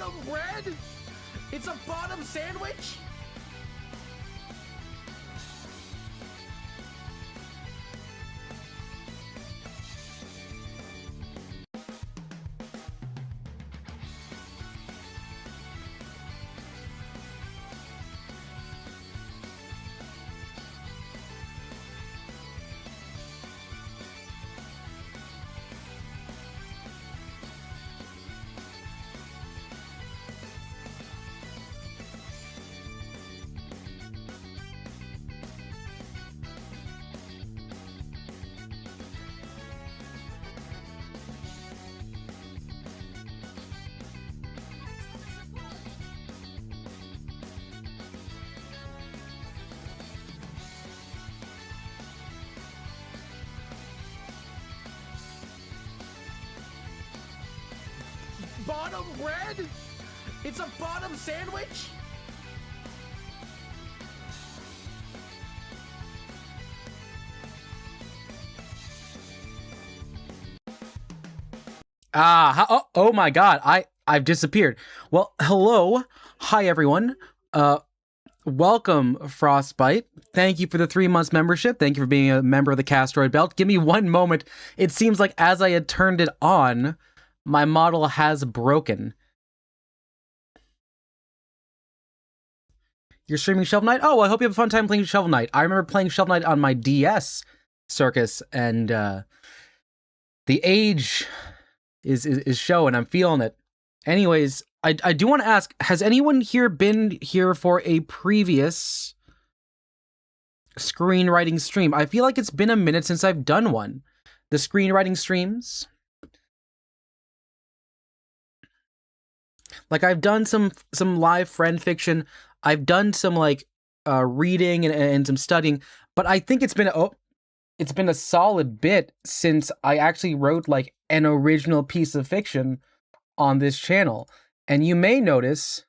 bottom bread? It's a bottom sandwich? Bottom bread? It's a bottom sandwich? Oh my god, I've disappeared. Well, hello. Hi everyone. Welcome Frostbite. Thank you for the 3 months membership. Thank you for being a member of the Castroid Belt. Give me one moment. It seems like as I had turned it on, my model has broken. You're streaming Shovel Knight? Oh, I hope you have a fun time playing Shovel Knight. I remember playing Shovel Knight on my DS Circus, and the age is showing. I'm feeling it. Anyways, I do want to ask, has anyone here been here for a previous screenwriting stream? I feel like it's been a minute since I've done one. The screenwriting streams. Like, I've done some live friend fiction. I've done some like reading and some studying, but I think it's been a solid bit since I actually wrote like an original piece of fiction on this channel. And you may notice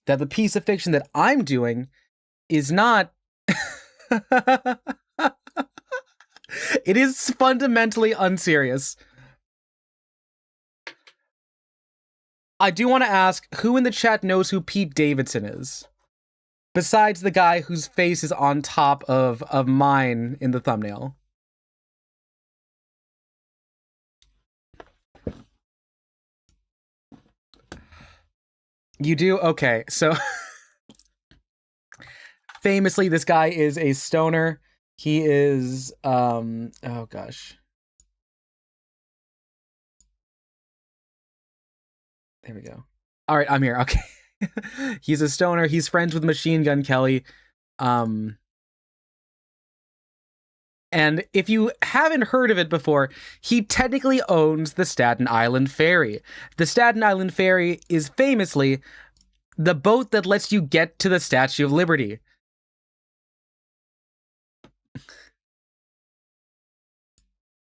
that the piece of fiction that I'm doing is not it is fundamentally unserious. I do want to ask, who in the chat knows who Pete Davidson is? Besides the guy whose face is on top of mine in the thumbnail. You do? Okay, so... famously, this guy is a stoner. He is, oh gosh. There we go. All right, I'm here. Okay. He's a stoner. He's friends with Machine Gun Kelly. And if you haven't heard of it before, he technically owns the Staten Island Ferry. The Staten Island Ferry is famously the boat that lets you get to the Statue of Liberty.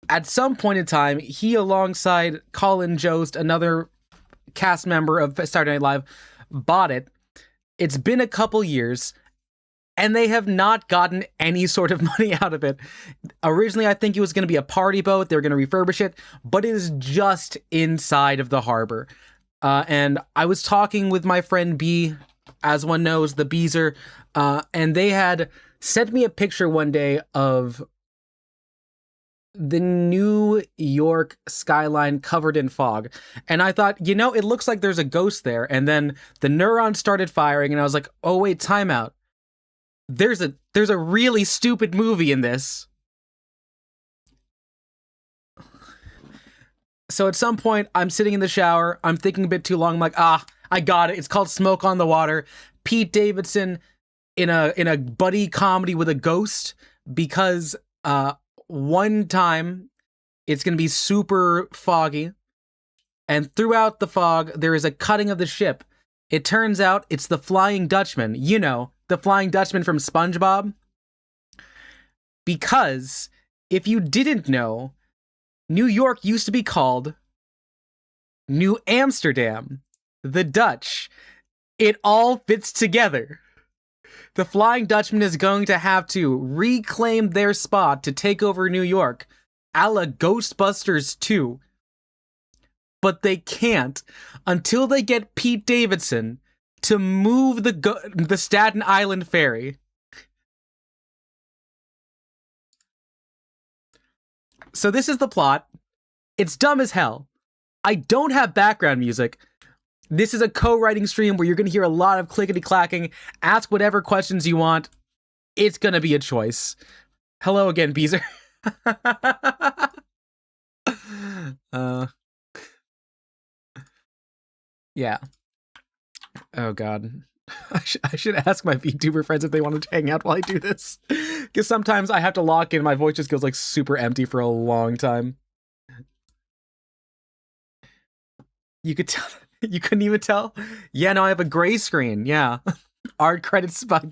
At some point in time, he, alongside Colin Jost, another cast member of Saturday Night Live, bought it. It's been a couple years, and they have not gotten any sort of money out of it. Originally, I think it was going to be a party boat. They were going to refurbish it, but it is just inside of the harbor. And I was talking with my friend B, as one knows, the Beezer, and they had sent me a picture one day of the New York skyline covered in fog. And I thought, you know, it looks like there's a ghost there. And then the neurons started firing, and I was like, oh wait, time out. There's a really stupid movie in this. So at some point, I'm sitting in the shower, I'm thinking a bit too long, I'm like, I got it. It's called Smoke on the Water. Pete Davidson in a buddy comedy with a ghost, because one time it's going to be super foggy, and throughout the fog there is a cutting of the ship. It turns out it's the Flying Dutchman. You know, the Flying Dutchman from SpongeBob. Because if you didn't know, New York used to be called New Amsterdam, the Dutch. It all fits together. The Flying Dutchman is going to have to reclaim their spot to take over New York, a la Ghostbusters 2. but they can't until they get Pete Davidson to move the Staten Island Ferry. So this is the plot. It's dumb as hell. I don't have background music. This is a co-writing stream where you're going to hear a lot of clickety-clacking. Ask whatever questions you want. It's going to be a choice. Hello again, Beezer. Yeah. Oh, God. I should ask my VTuber friends if they wanted to hang out while I do this. Because sometimes I have to lock in. My voice just goes like super empty for a long time. You could tell. You couldn't even tell? Yeah, no, I have a gray screen. Yeah. Art credits by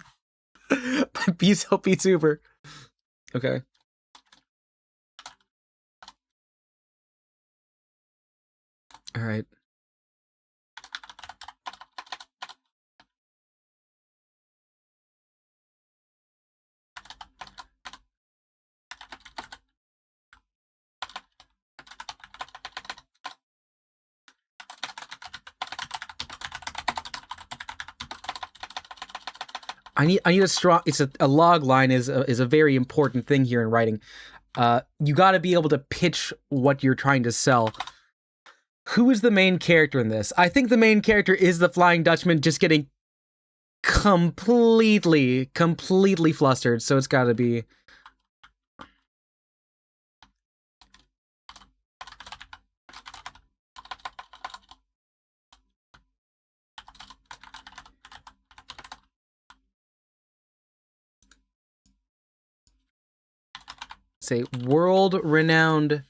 Beezel Vtuber. Okay. All right. I need a strong. It's a log line is a very important thing here in writing. You got to be able to pitch what you're trying to sell. Who is the main character in this? I think the main character is the Flying Dutchman, just getting completely flustered. So it's got to be. Say world-renowned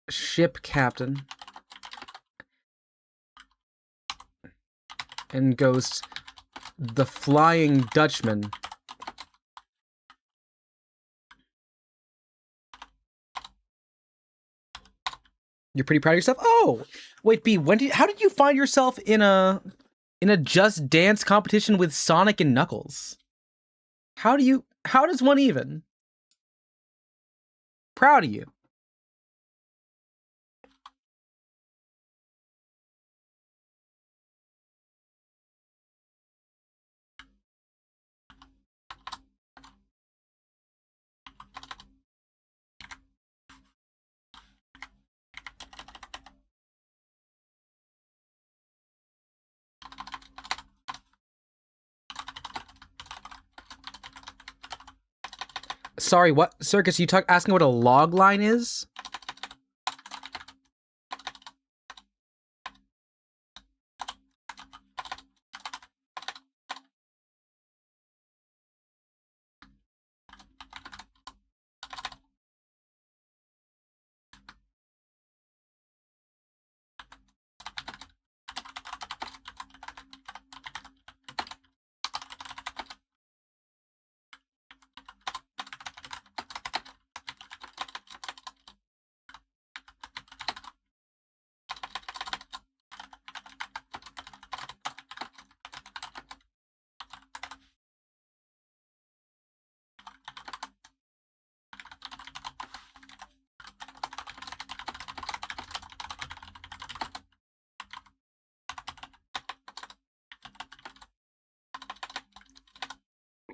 ship captain and ghost the Flying Dutchman. You're pretty proud of yourself? Oh, wait, B, how did you find yourself in a Just Dance competition with Sonic and Knuckles? How does one even? Proud of you. Sorry, what? Circus, you asking what a log line is?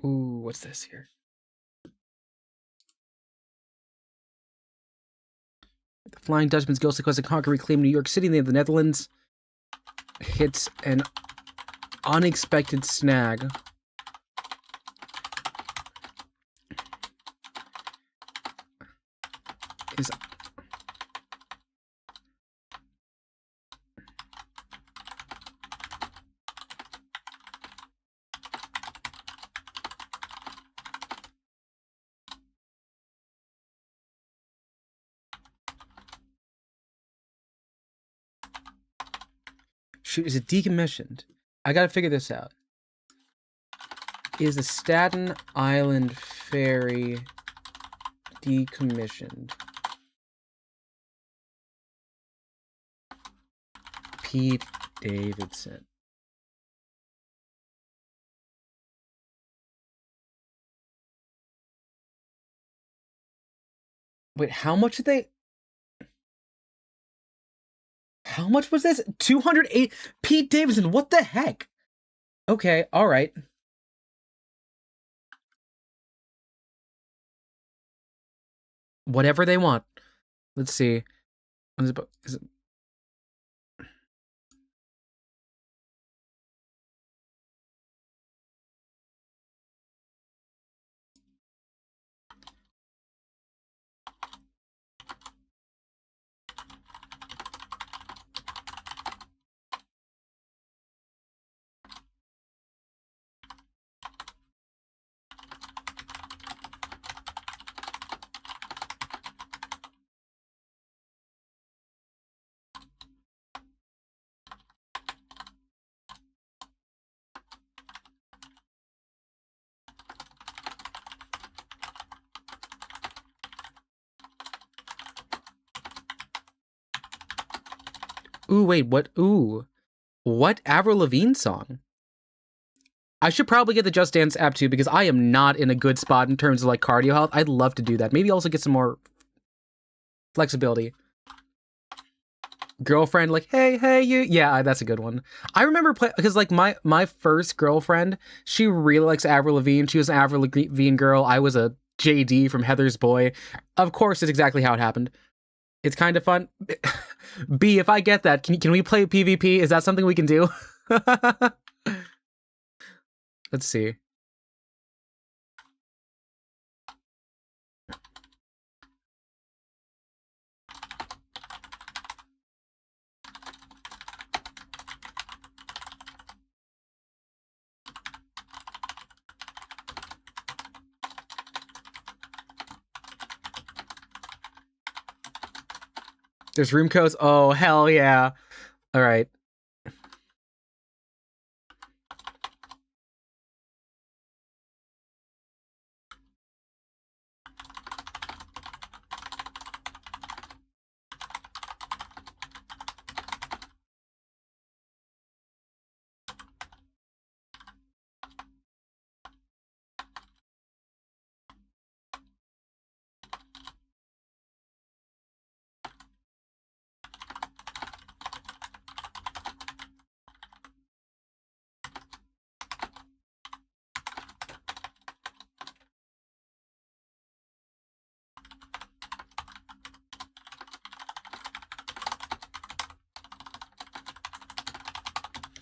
Ooh, what's this here? The Flying Dutchman's ghostly quest to conquer, reclaim New York City, the Netherlands hits an unexpected snag. Is shoot, is it decommissioned? I gotta figure this out. Is the Staten Island Ferry decommissioned? Pete Davidson. Wait, how much did they... How much was this? 208. Pete Davidson, what the heck? Okay, all right. Whatever they want. Let's see. Is it... Ooh, wait, what? Ooh. What Avril Lavigne song? I should probably get the Just Dance app too, because I am not in a good spot in terms of like cardio health. I'd love to do that. Maybe also get some more flexibility. Girlfriend, like, hey, you. Yeah, that's a good one. I remember because like my first girlfriend, she really likes Avril Lavigne. She was an Avril Lavigne girl. I was a JD from Heather's Boy. Of course, it's exactly how it happened. It's kind of fun. B, if I get that, can we play PvP? Is that something we can do? Let's see. There's room codes. Oh, hell yeah. All right.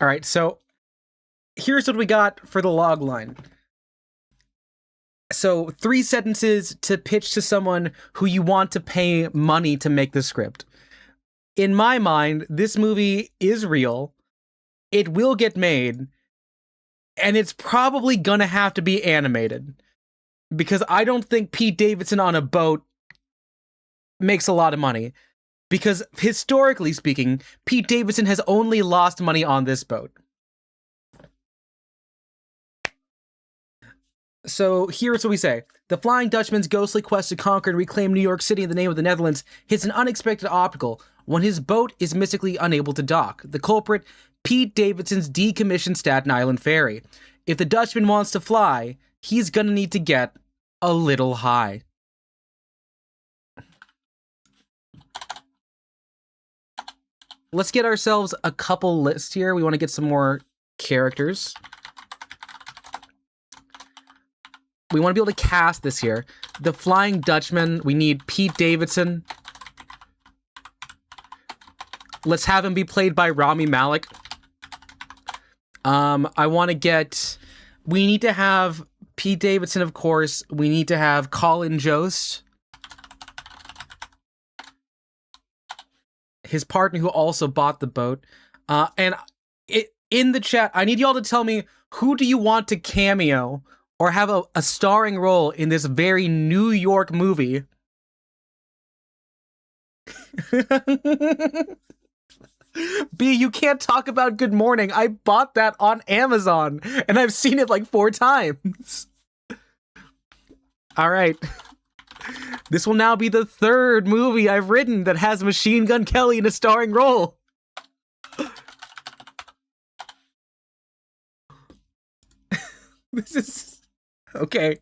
All right, so here's what we got for the log line. So 3 sentences to pitch to someone who you want to pay money to make the script. In my mind, this movie is real. It will get made. And it's probably gonna have to be animated. Because I don't think Pete Davidson on a boat makes a lot of money. Because historically speaking, Pete Davidson has only lost money on this boat. So here's what we say. The Flying Dutchman's ghostly quest to conquer and reclaim New York City in the name of the Netherlands hits an unexpected obstacle when his boat is mystically unable to dock. The culprit, Pete Davidson's decommissioned Staten Island Ferry. If the Dutchman wants to fly, he's gonna need to get a little high. Let's get ourselves a couple lists here. We want to get some more characters. We want to be able to cast this here. The Flying Dutchman, we need Pete Davidson. Let's have him be played by Rami Malek. I want to get... We need to have Pete Davidson, of course. We need to have Colin Jost. His partner who also bought the boat. And in the chat, I need y'all to tell me, who do you want to cameo or have a starring role in this very New York movie? B, you can't talk about Good Morning. I bought that on Amazon, and I've seen it like 4 times. All right. This will now be the 3rd movie I've written that has Machine Gun Kelly in a starring role. This is... Okay.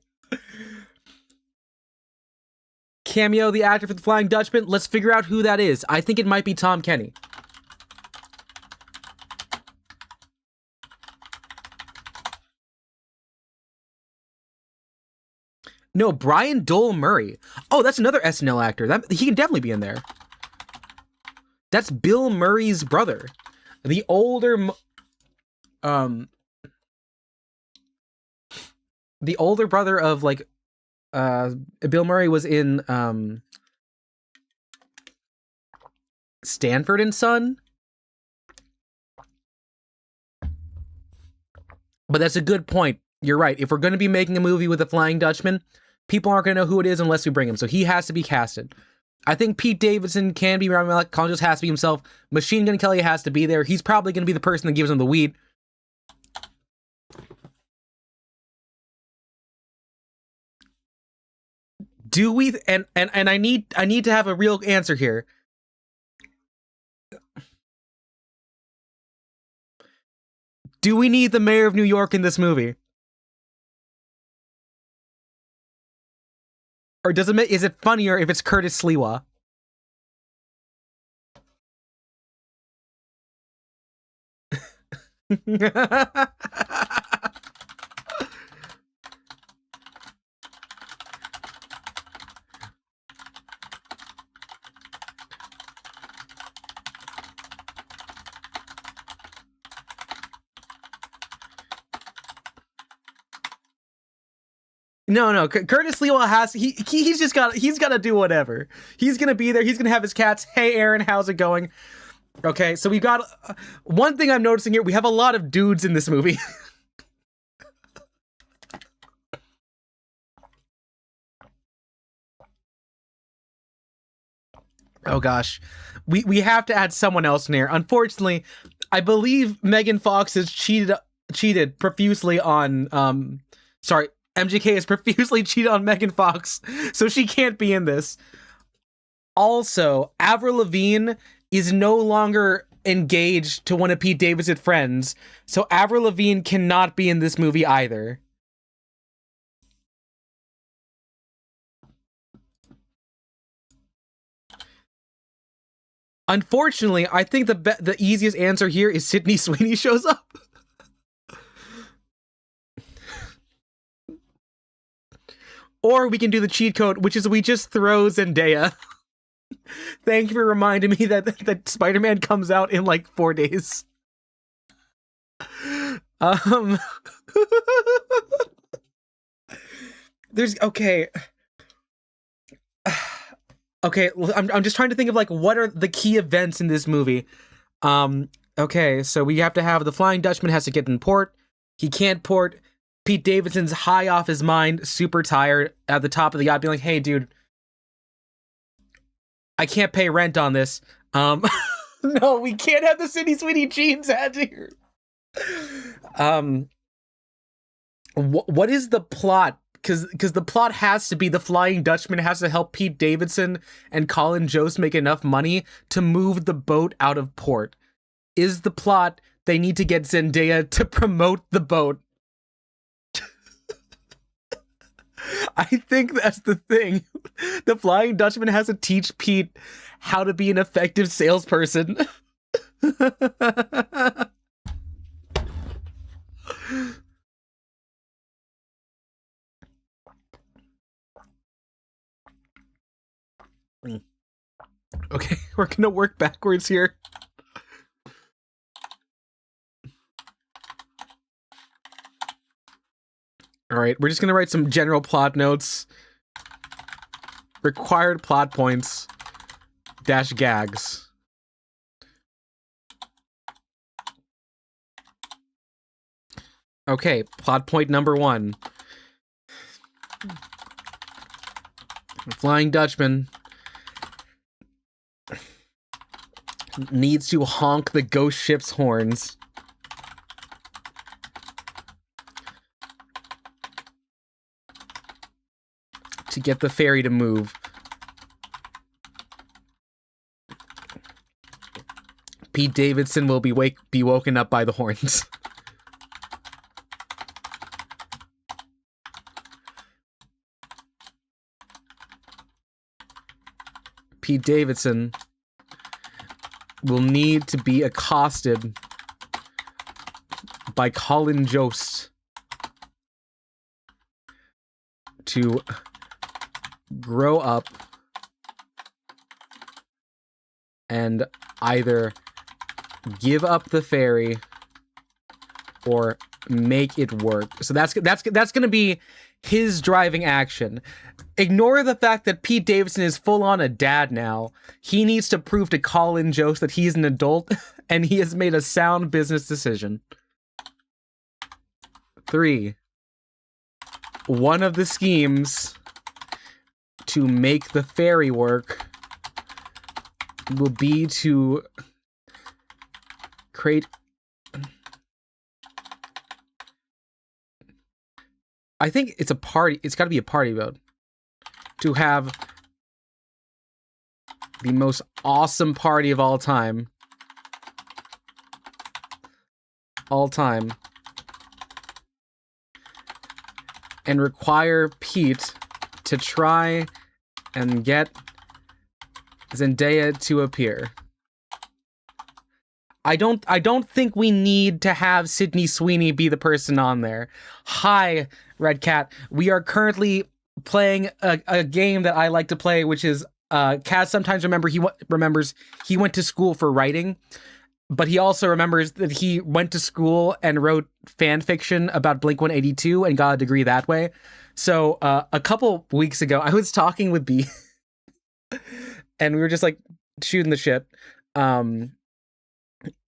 Cameo the actor for the Flying Dutchman. Let's figure out who that is. I think it might be Tom Kenny. No, Brian Dole Murray. Oh, that's another SNL actor. He can definitely be in there. That's Bill Murray's brother. The older brother of, like, Bill Murray was in Stanford and Son. But that's a good point. You're right. If we're going to be making a movie with the Flying Dutchman, people aren't going to know who it is unless we bring him. So he has to be casted. I think Pete Davidson can be Rami Malek. Colin just has to be himself. Machine Gun Kelly has to be there. He's probably going to be the person that gives him the weed. Do we? And I need to have a real answer here. Do we need the mayor of New York in this movie? Or is it funnier if it's Curtis Sliwa? No, Curtis Lewa he's got to do whatever. He's gonna be there. He's gonna have his cats. Hey, Aaron, how's it going? Okay, so we've got one thing I'm noticing here. We have a lot of dudes in this movie. Oh gosh, we have to add someone else in here. Unfortunately, I believe Megan Fox has cheated profusely on sorry. MGK has profusely cheated on Megan Fox, so she can't be in this. Also, Avril Lavigne is no longer engaged to one of Pete Davidson's friends, so Avril Lavigne cannot be in this movie either. Unfortunately, I think the easiest answer here is Sydney Sweeney shows up. Or we can do the cheat code, which is we just throw Zendaya. Thank you for reminding me that Spider-Man comes out in like 4 days. There's okay. Okay, I'm just trying to think of like what are the key events in this movie. Okay, so we have to have the Flying Dutchman has to get in port. He can't port. Pete Davidson's high off his mind, super tired, at the top of the yacht, being like, "Hey, dude, I can't pay rent on this." No, we can't have the Sydney Sweeney jeans ad here. What is the plot? Because the plot has to be the Flying Dutchman has to help Pete Davidson and Colin Jost make enough money to move the boat out of port. Is the plot they need to get Zendaya to promote the boat? I think that's the thing. The Flying Dutchman has to teach Pete how to be an effective salesperson. Okay, we're gonna work backwards here. All right, we're just gonna write some general plot notes. Required plot points dash gags. Okay, plot point number 1. Flying Dutchman needs to honk the ghost ship's horns to get the ferry to move. Pete Davidson will be woken up by the horns. Pete Davidson will need to be accosted by Colin Jost to grow up and either give up the ferry or make it work. So that's going to be his driving action. Ignore the fact that Pete Davidson is full on a dad now. He needs to prove to Colin Jost that he's an adult and he has made a sound business decision. 3. One of the schemes to make the ferry work will be to create... I think it's a party. It's got to be a party boat. To have the most awesome party of all time. And require Pete to try and get Zendaya to appear. I don't think we need to have Sydney Sweeney be the person on there. Hi, Red Cat. We are currently playing a game that I like to play, which is Kaz sometimes remembers he went to school for writing, but he also remembers that he went to school and wrote fan fiction about Blink-182 and got a degree that way. So a couple weeks ago, I was talking with B, and we were just like shooting the shit.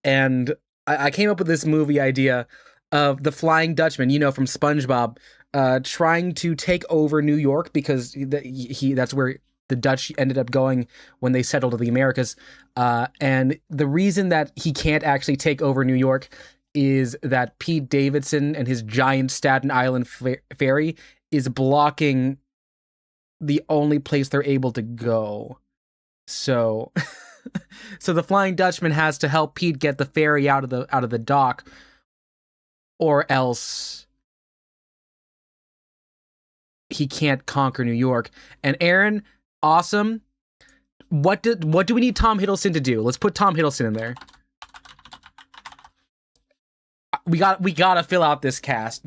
And I came up with this movie idea of the Flying Dutchman, you know, from SpongeBob, trying to take over New York because that's where the Dutch ended up going when they settled in the Americas. And the reason that he can't actually take over New York is that Pete Davidson and his giant Staten Island ferry is blocking the only place they're able to go. So... So the Flying Dutchman has to help Pete get the ferry out of the dock, or else he can't conquer New York. And Aaron, awesome. What do we need Tom Hiddleston to do? Let's put Tom Hiddleston in there. We gotta fill out this cast.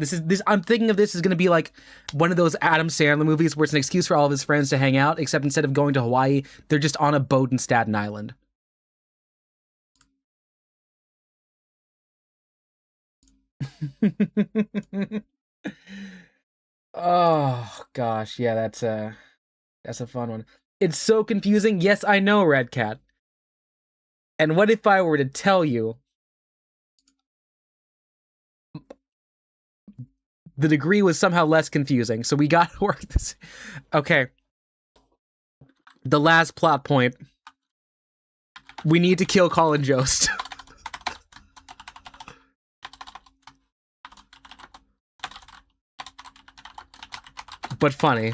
I'm thinking of this as gonna be like one of those Adam Sandler movies where it's an excuse for all of his friends to hang out, except instead of going to Hawaii, they're just on a boat in Staten Island. Oh gosh, yeah, that's a fun one. It's so confusing. Yes, I know, Red Cat. And what if I were to tell you the degree was somehow less confusing? So we gotta work this. Okay. The last plot point. We need to kill Colin Jost. But funny.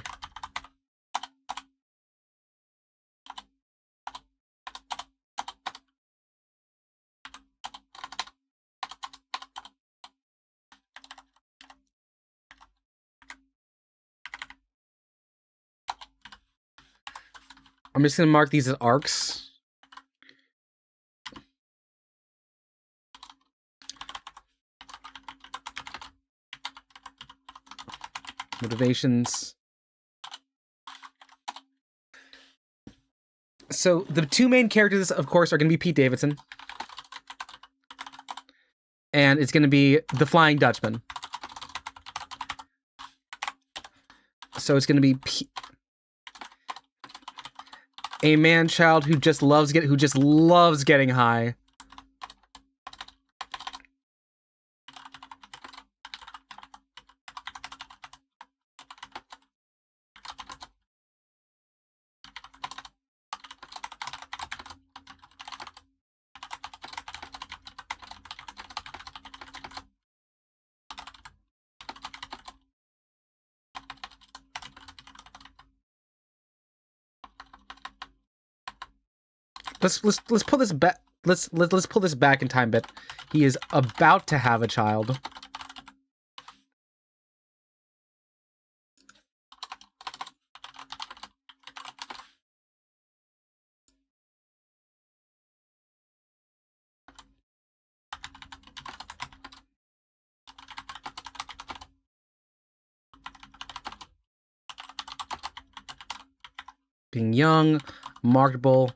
I'm just gonna mark these as arcs. Motivations. So the two main characters, of course, are going to be Pete Davidson. And it's going to be the Flying Dutchman. So it's going to be a man-child who just loves getting high. Let's pull this back. Let's pull this back in time bit. He is about to have a child. being young, marketable.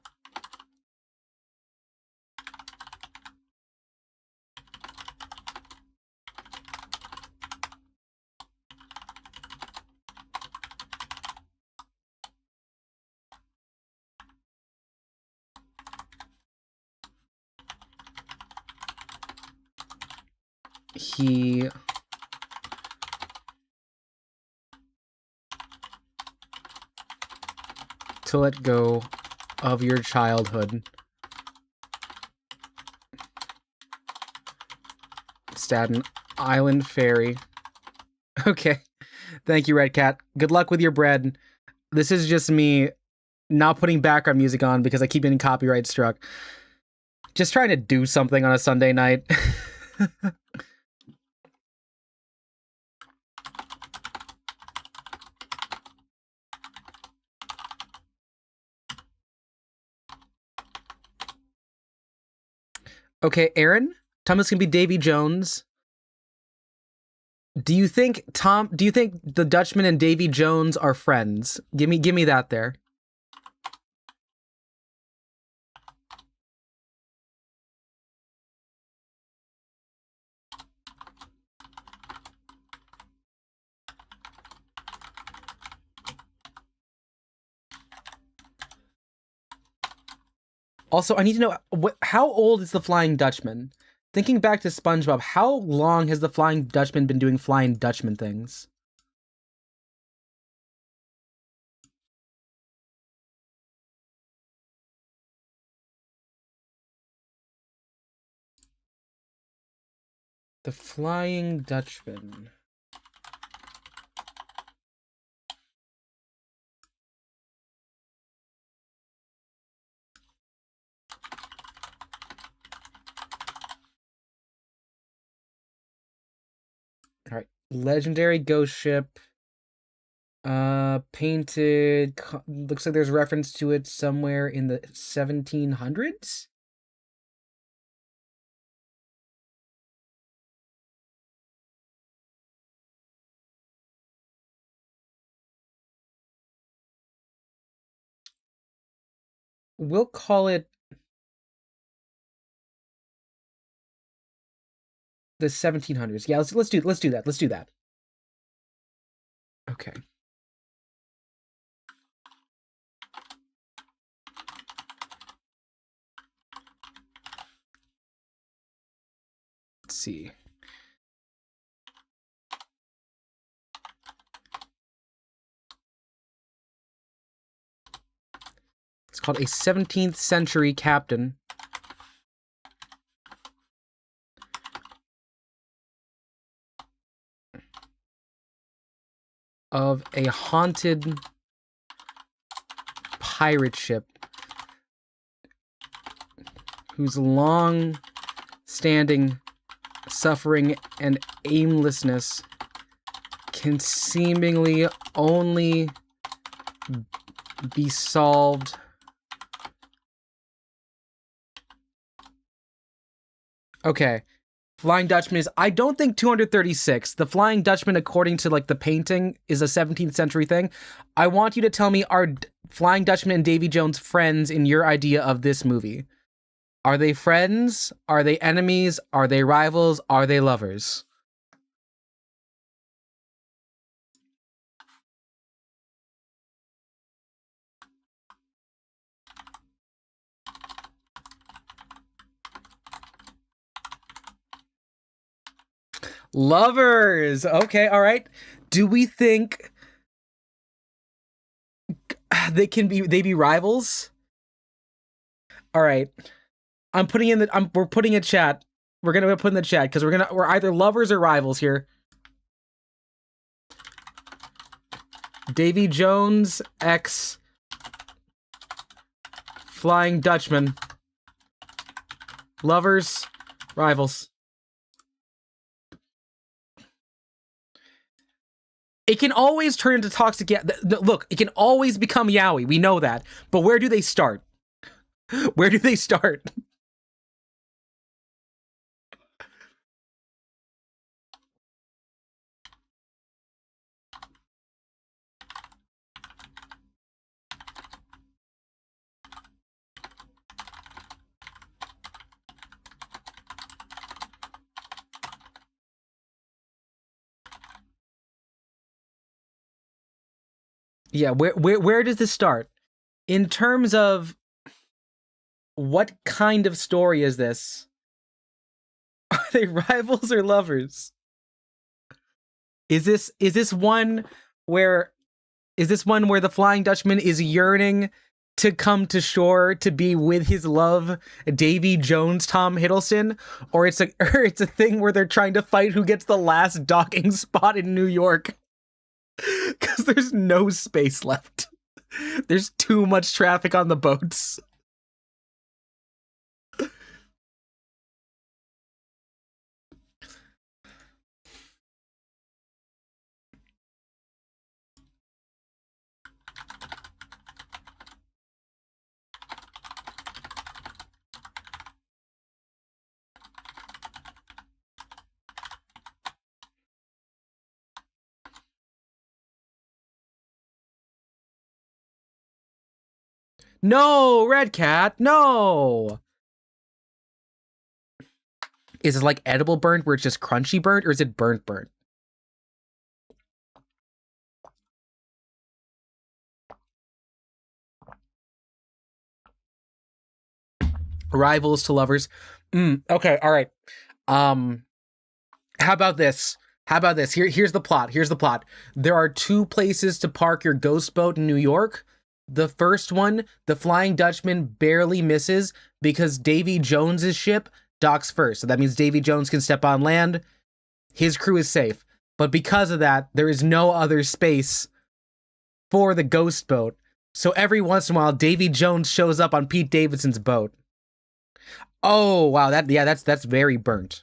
He to let go of your childhood. Staten Island Ferry. Okay. Thank you, Red Cat. Good luck with your bread. This is just me not putting background music on because I keep getting copyright struck. Just trying to do something on a Sunday night. Okay, Aaron. Thomas can be Davy Jones. Do you think the Dutchman and Davy Jones are friends? Give me that there. Also, I need to know how old is the Flying Dutchman? Thinking back to SpongeBob, how long has the Flying Dutchman been doing Flying Dutchman things? The Flying Dutchman. All right, legendary ghost ship. Painted. Looks like there's reference to it somewhere in the 1700s. We'll call it the 1700s. Yeah, let's do that. Let's do that. Okay. Let's see. It's called a 17th century captain. Of a haunted pirate ship whose long-standing suffering and aimlessness can seemingly only be solved okay. Flying Dutchman is, I don't think 236. The Flying Dutchman, according to like the painting, is a 17th century thing. I want you to tell me, are Flying Dutchman and Davy Jones friends in your idea of this movie? Are they friends? Are they enemies? Are they rivals? Are they lovers? Lovers. Okay, all right. Do we think they be rivals? All right. I'm putting in the we're putting a chat. We're gonna put in the chat because we're either lovers or rivals here. Davy Jones x Flying Dutchman. Lovers, rivals. It can always turn into toxic. Look, it can always become yaoi. We know that. But where do they start? Where do they start? Yeah, where does this start? In terms of what kind of story is this? Are they rivals or lovers? Is this one where the Flying Dutchman is yearning to come to shore to be with his love, Davy Jones, Tom Hiddleston, or it's a thing where they're trying to fight who gets the last docking spot in New York? Because there's no space left. There's too much traffic on the boats. No, Red Cat, no! Is it like edible burnt where it's just crunchy burnt, or is it burnt burnt? Rivals to lovers. Okay, all right. How about this? Here's the plot. There are two places to park your ghost boat in New York. The first one, the Flying Dutchman barely misses because Davy Jones's ship docks first. So that means Davy Jones can step on land. His crew is safe. But because of that, there is no other space for the ghost boat. So every once in a while, Davy Jones shows up on Pete Davidson's boat. Oh, wow, that's very burnt.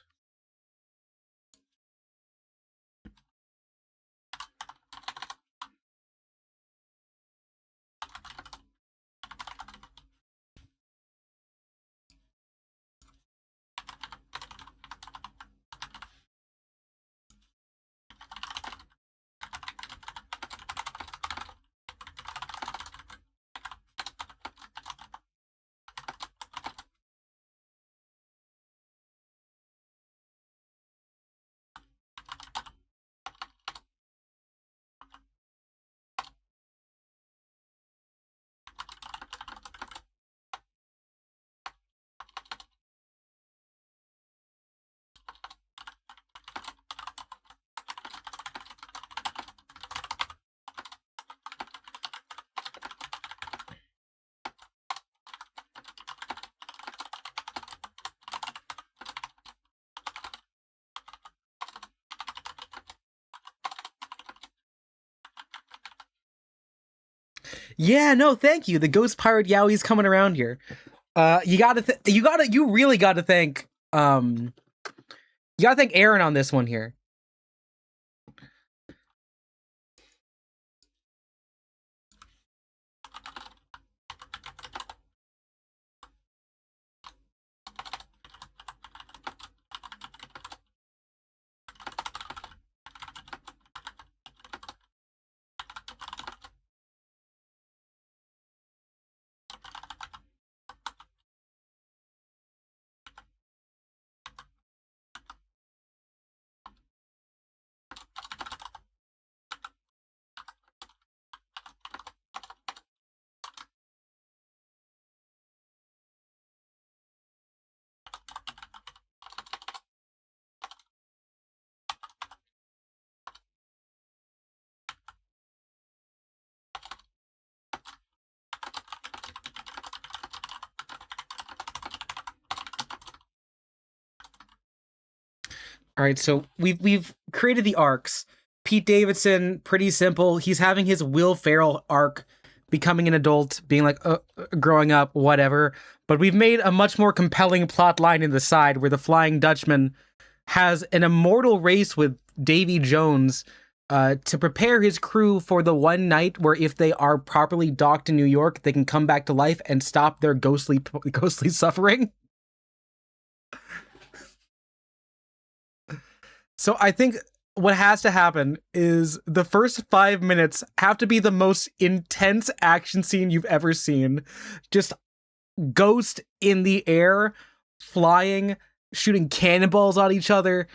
Yeah, no, thank you. The Ghost Pirate Yowie's coming around here. You really gotta thank, you gotta thank Aaron on this one here. All right, so we've created the arcs. Pete Davidson, pretty simple. He's having his Will Ferrell arc, becoming an adult, being like, growing up, whatever. But we've made a much more compelling plot line in the side where the Flying Dutchman has an immortal race with Davy Jones to prepare his crew for the one night where if they are properly docked in New York, they can come back to life and stop their ghostly suffering. So I think what has to happen is the first 5 minutes have to be the most intense action scene you've ever seen. Just ghost in the air, flying, shooting cannonballs at each other.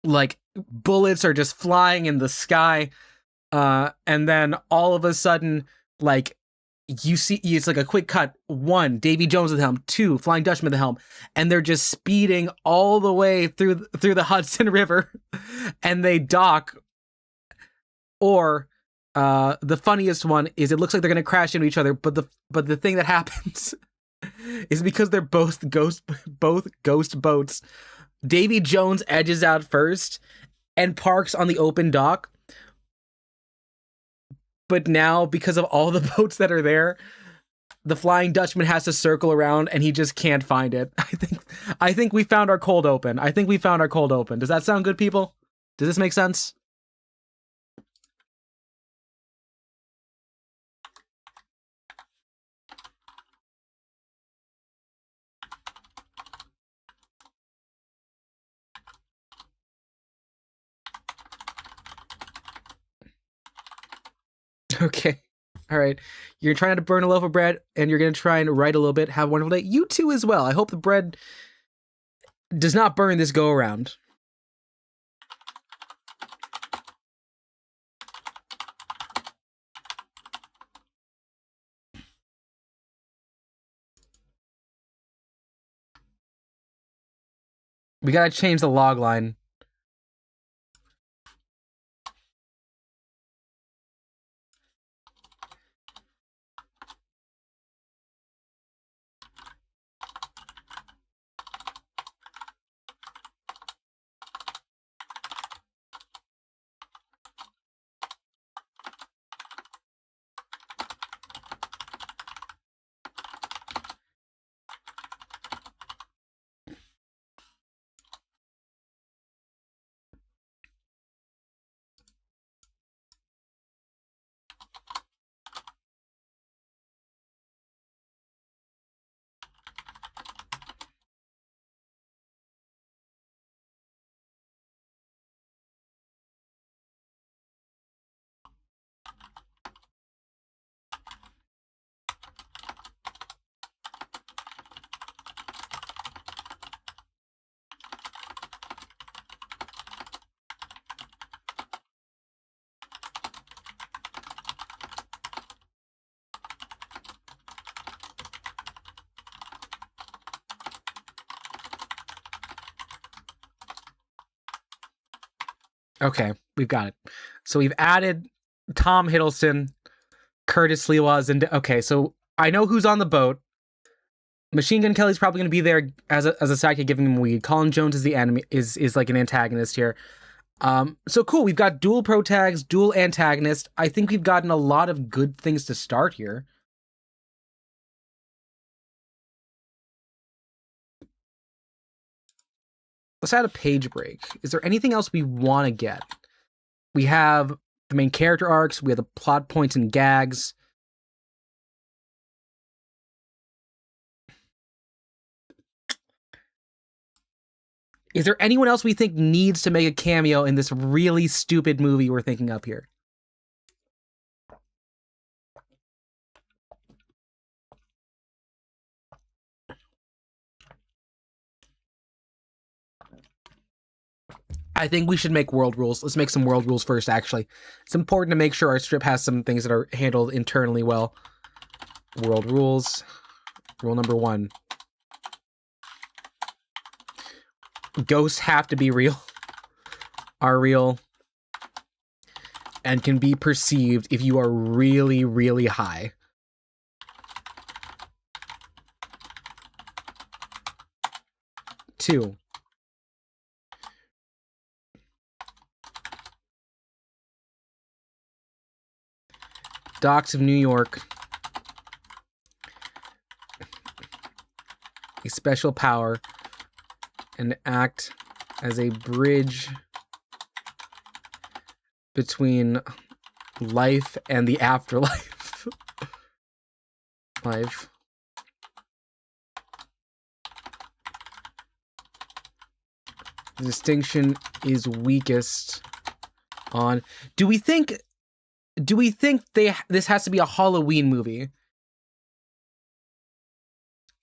Like bullets are just flying in the sky. And then all of a sudden, like, you see, it's like a quick cut. 1, Davy Jones at the helm. 2, Flying Dutchman at the helm, and they're just speeding all the way through the Hudson River, and they dock. Or the funniest one is it looks like they're gonna crash into each other, but the thing that happens is because they're both ghost boats. Davy Jones edges out first and parks on the open dock. But now, because of all the boats that are there, the Flying Dutchman has to circle around, and he just can't find it. I think we found our cold open. Does that sound good, people? Does this make sense? Okay. All right. You're trying to burn a loaf of bread, and you're going to try and write a little bit. Have a wonderful day. You too as well. I hope the bread does not burn this go around. We got to change the log line. Okay, we've got it. So we've added Tom Hiddleston, Curtis Lewas, and okay, so I know who's on the boat. Machine Gun Kelly's probably going to be there as a sidekick, giving him weed. Colin Jones is the enemy, is like an antagonist here. So cool. We've got dual protags, dual antagonist. I think we've gotten a lot of good things to start here. Let's add a page break. Is there anything else we want to get? We have the main character arcs. We have the plot points and gags. Is there anyone else we think needs to make a cameo in this really stupid movie we're thinking up here? I think we should make world rules. Let's make some world rules first, actually. It's important to make sure our strip has some things that are handled internally well. World rules. Rule number 1. Ghosts have to be real. Are real. And can be perceived if you are really, really high. Two. Docks of New York. A special power and act as a bridge between life and the afterlife. Life. The distinction is weakest on... Do we think this has to be a Halloween movie?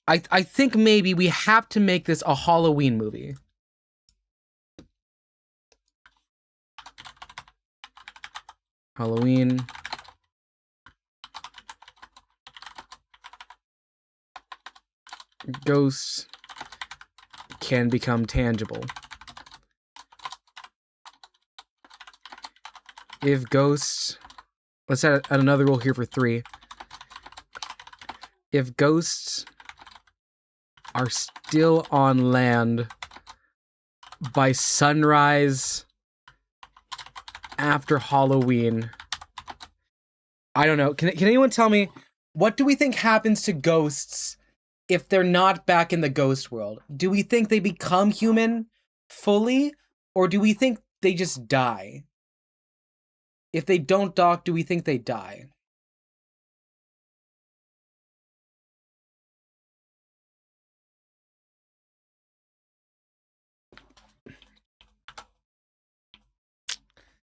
I think maybe we have to make this a Halloween movie. Halloween. Ghosts can become tangible. If ghosts... Let's add another rule here for 3. If ghosts are still on land by sunrise after Halloween... I don't know. Can anyone tell me, what do we think happens to ghosts if they're not back in the ghost world? Do we think they become human fully, or do we think they just die? If they don't dock, do we think they die?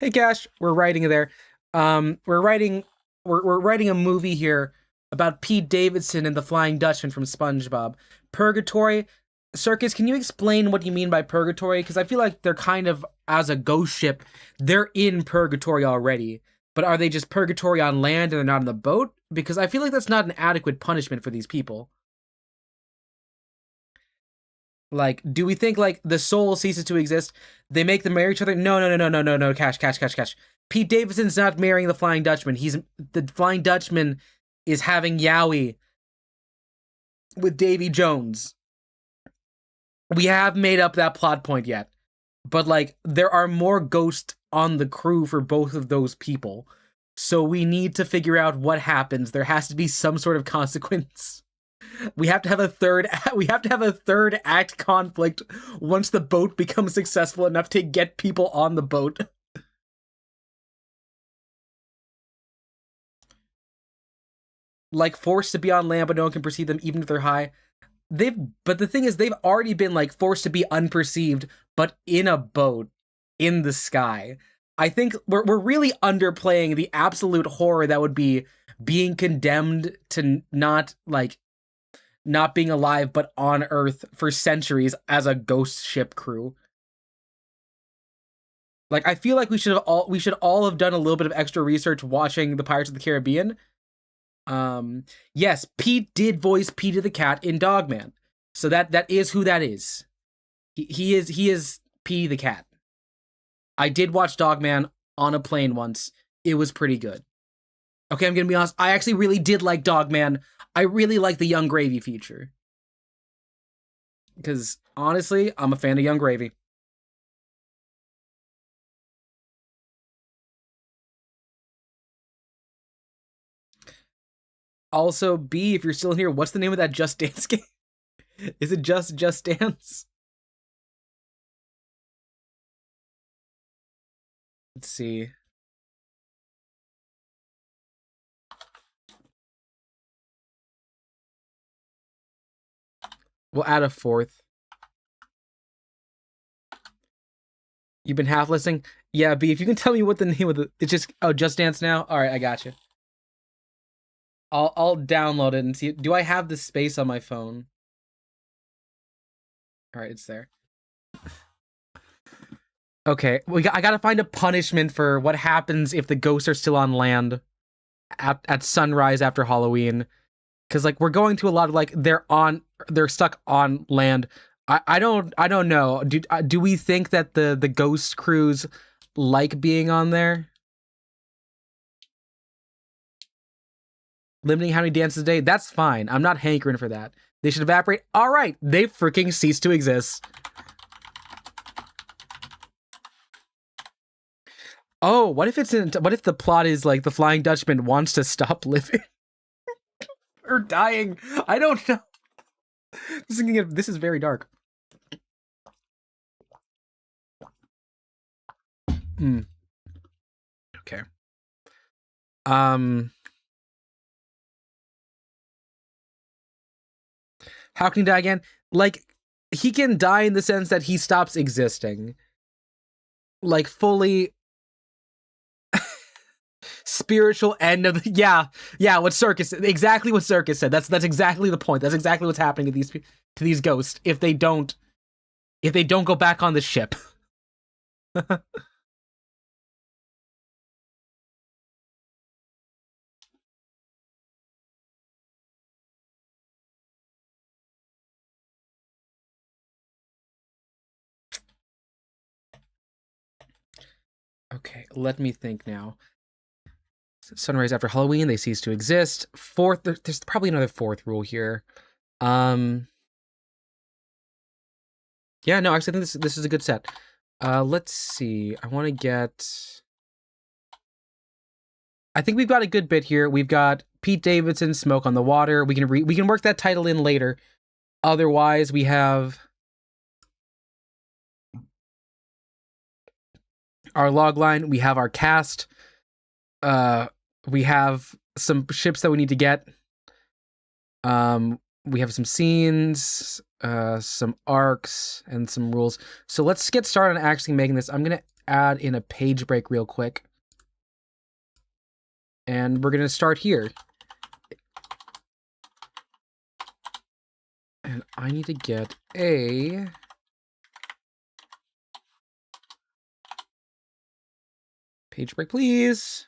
Hey Cash, we're writing there. We're writing a movie here about Pete Davidson and the Flying Dutchman from SpongeBob. Purgatory. Circus, can you explain what you mean by purgatory? Because I feel like they're kind of, as a ghost ship, they're in purgatory already. But are they just purgatory on land and they're not on the boat? Because I feel like that's not an adequate punishment for these people. Like, do we think, like, the soul ceases to exist? They make them marry each other? No, Cash. Pete Davidson's not marrying the Flying Dutchman. The Flying Dutchman is having Yowie with Davy Jones. We have made up that plot point yet. But, like, there are more ghosts on the crew for both of those people. So we need to figure out what happens. There has to be some sort of consequence. We have to have a third act conflict once the boat becomes successful enough to get people on the boat. Like, forced to be on land, but no one can perceive them even if they're high. But the thing is, they've already been, like, forced to be unperceived, but in a boat, in the sky. I think we're really underplaying the absolute horror that would be being condemned to not being alive, but on Earth for centuries as a ghost ship crew. Like, I feel like we should all have done a little bit of extra research watching the Pirates of the Caribbean. Yes, Pete did voice Peter the Cat in Dogman. So that is who that is. He is Petey the Cat. I did watch Dogman on a plane once. It was pretty good. Okay, I'm gonna be honest. I actually really did like Dogman. I really like the Young Gravy feature. Because, honestly, I'm a fan of Young Gravy. Also, B, if you're still in here, what's the name of that Just Dance game? Is it Just Dance? Let's see. We'll add a 4th. You've been half listening? Yeah, B, if you can tell me what the name of it's just, Just Dance now? Alright, I got you. I'll download it and see. Do I have the space on my phone? Alright, it's there. Okay, I gotta find a punishment for what happens if the ghosts are still on land at sunrise after Halloween. Because, like, we're going to a lot of, like, they're stuck on land. I don't know. Do we think that the ghost crews like being on there? Limiting how many dances a day? That's fine. I'm not hankering for that. They should evaporate. All right, they freaking cease to exist. Oh, what if the plot is like the Flying Dutchman wants to stop living or dying? I don't know. This is very dark. Okay. How can he die again? Like, he can die in the sense that he stops existing. Like, fully spiritual end of what Circus exactly what Circus said. That's exactly the point. That's exactly what's happening to these ghosts if they don't go back on the ship. Okay, let me think now. Sunrise after Halloween, they cease to exist. Fourth, there's probably another fourth rule here. Yeah, no, actually, I think this is a good set. Let's see. I want to get. I think we've got a good bit here. We've got Pete Davidson, "Smoke on the Water." We can work that title in later. Otherwise, we have our log line. We have our cast. We have some ships that we need to get. We have some scenes, some arcs, and some rules. So let's get started on actually making this. I'm gonna add in a page break real quick. And we're gonna start here. And I need to get a page break, please.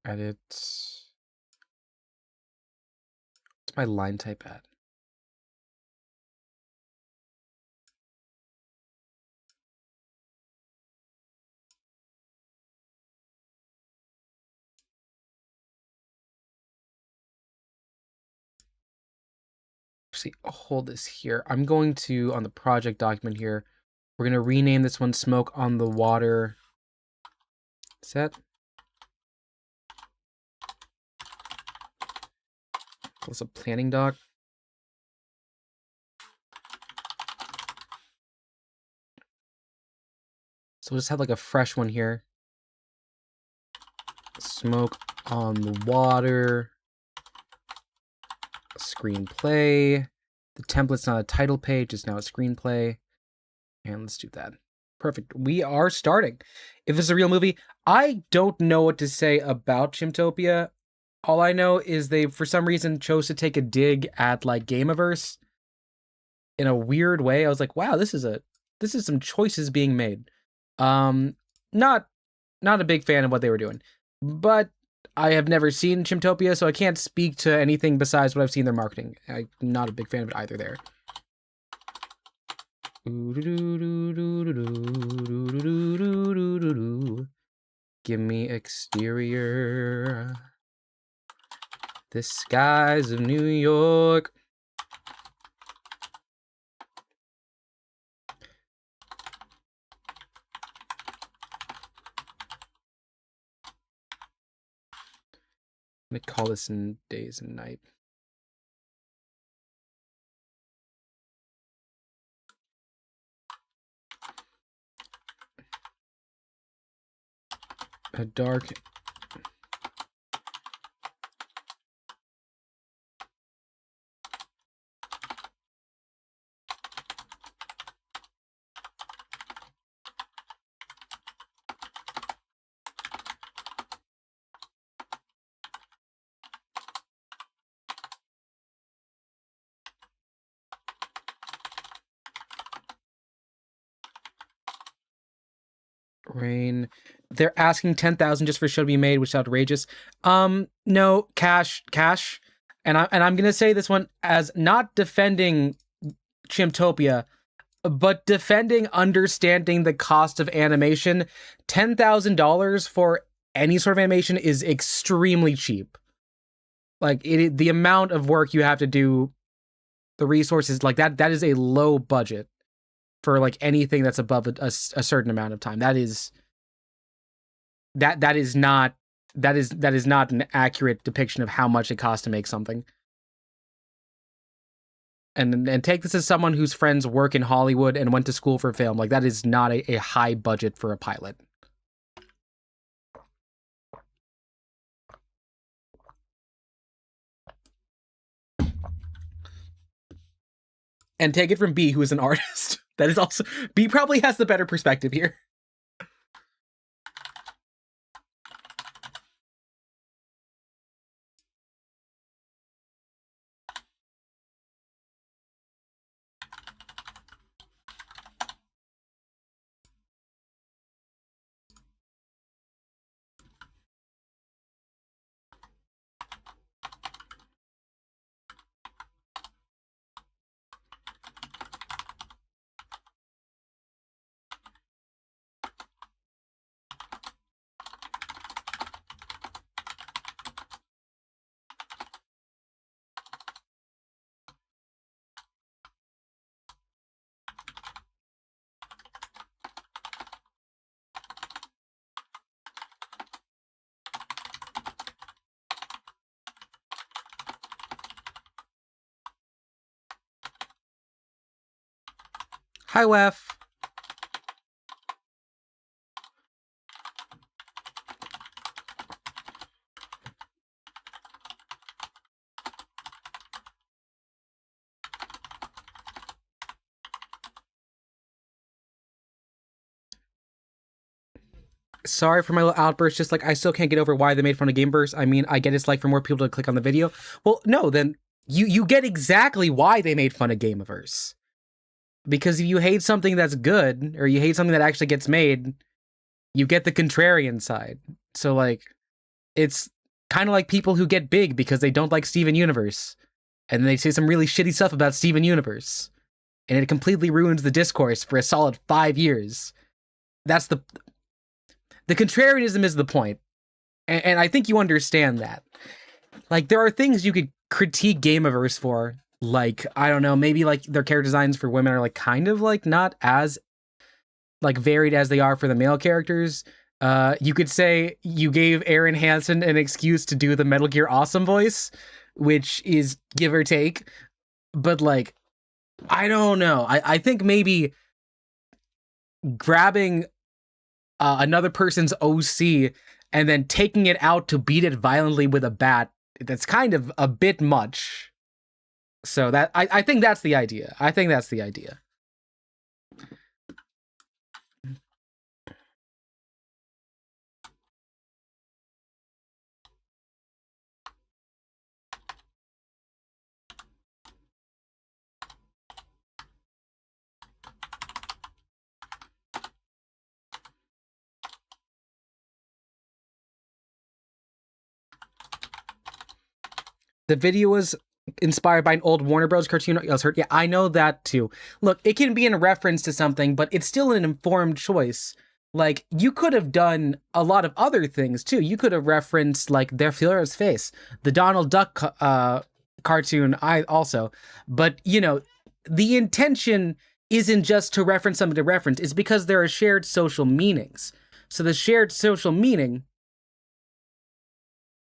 Edit. What's my line type at? Actually, hold this here. I'm going to, on the project document here, we're going to rename this one "Smoke on the Water" set. Call this a planning doc. So we'll just have like a fresh one here. "Smoke on the Water" screenplay. The template's not a title page, it's now a screenplay. And let's do that. Perfect. We are starting. If this is a real movie, I don't know what to say about Chimtopia. All I know is they, for some reason, chose to take a dig at like Gameaverse in a weird way. I was like, wow, this is some choices being made. Not a big fan of what they were doing, but I have never seen Chimtopia, so I can't speak to anything besides what I've seen their marketing. I'm not a big fan of it either there. Give me exterior. The skies of New York. I'm gonna call this in days and night. A dark rain. They're asking 10,000 just for a show to be made, which is outrageous. No, cash. And I'm gonna say this one as not defending Chimtopia, but defending understanding the cost of animation. $10,000 for any sort of animation is extremely cheap. Like the amount of work you have to do, the resources like that is a low budget for like anything that's above a certain amount of time. That is not an accurate depiction of how much it costs to make something. And take this as someone whose friends work in Hollywood and went to school for film. Like that is not a high budget for a pilot. And take it from B, who is an artist. That is also, B probably has the better perspective here. Hi, Wef. Sorry for my little outburst. Just like I still can't get over why they made fun of Gameverse. I mean, I get it's like for more people to click on the video. Well, no, then you get exactly why they made fun of Gameverse. Because if you hate something that's good, or you hate something that actually gets made, you get the contrarian side. So like, it's kind of like people who get big because they don't like Steven Universe, and they say some really shitty stuff about Steven Universe, and it completely ruins the discourse for a solid 5 years. That's the contrarianism is the point. And I think you understand that. Like, there are things you could critique Gameverse for. Like, I don't know, maybe like their character designs for women are like kind of like not as like varied as they are for the male characters. You could say you gave Aaron Hansen an excuse to do the Metal Gear Awesome voice, which is give or take. But like, I don't know. I think maybe grabbing another person's OC and then taking it out to beat it violently with a bat, that's kind of a bit much. So that I think that's the idea. I think that's the idea. The video was inspired by an old Warner Bros. Cartoon. I was hurt. Yeah, I know that too. Look, it can be in reference to something, but it's still an informed choice. Like, you could have done a lot of other things too. You could have referenced like their Fiora's face, the Donald Duck cartoon. I also, but you know, the intention isn't just to reference something to reference. It's because there are shared social meanings. So the shared social meaning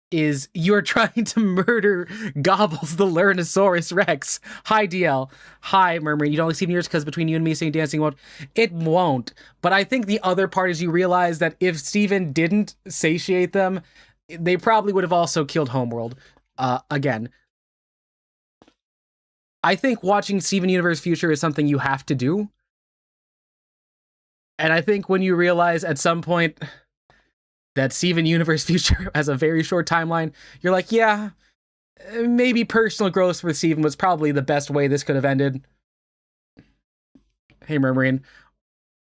is you're trying to murder Gobbles the Lernosaurus Rex. Hi, DL. Hi, Murmuring. You don't like 7 years because between you and me saying dancing won't. It won't. But I think the other part is you realize that if Steven didn't satiate them, they probably would have also killed Homeworld. Again, I think watching Steven Universe Future is something you have to do. And I think when you realize at some point that Steven Universe Future has a very short timeline, you're like, yeah, maybe personal growth for Steven was probably the best way this could have ended. Hey, Murmuring.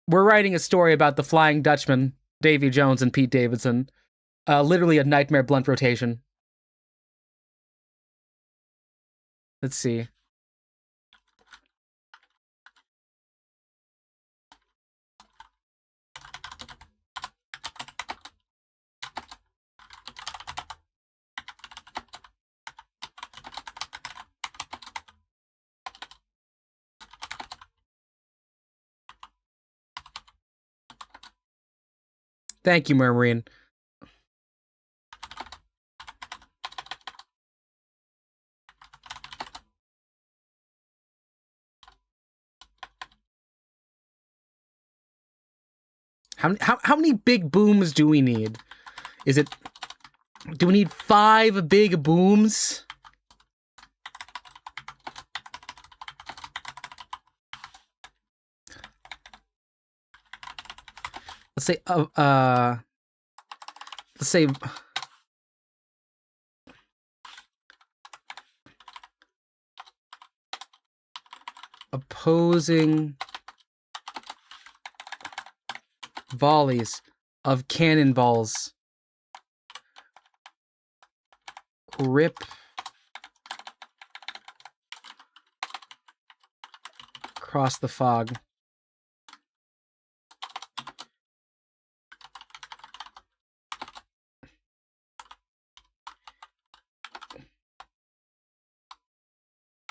We're writing a story about the Flying Dutchman, Davy Jones, and Pete Davidson. Literally a nightmare blunt rotation. Let's see. Thank you, Murmuring. How many big booms do we need? Do we need 5 big booms? Let's say opposing volleys of cannonballs rip across the fog.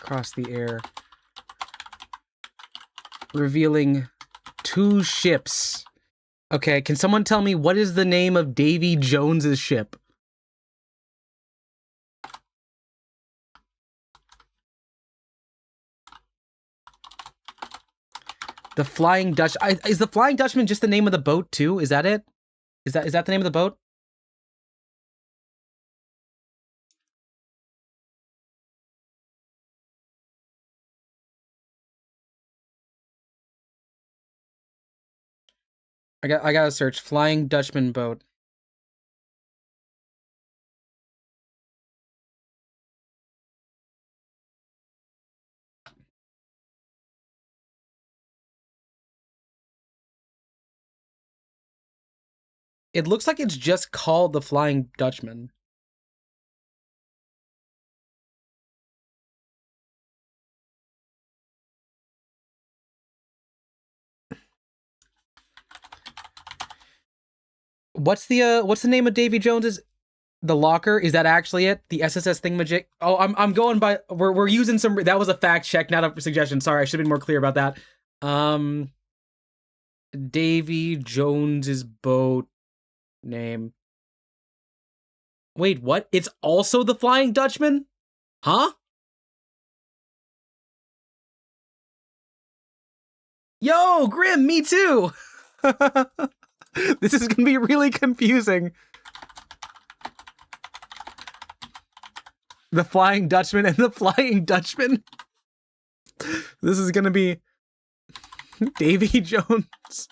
Across the air, revealing 2 ships. Okay, can someone tell me what is the name of Davy Jones's ship? The Flying Dutch. Is the Flying Dutchman just the name of the boat too? Is that it? Is that the name of the boat? I gotta search Flying Dutchman boat. It looks like it's just called the Flying Dutchman. What's the name of Davy Jones's? The locker? Is that actually it? The SSS thingamajig? Oh, I'm going by. We're using some. That was a fact check, not a suggestion. Sorry, I should have been more clear about that. Davy Jones's boat name. Wait, what? It's also the Flying Dutchman? Huh? Yo, Grim, me too. This is gonna be really confusing. The Flying Dutchman and the Flying Dutchman. This is gonna be Davy Jones.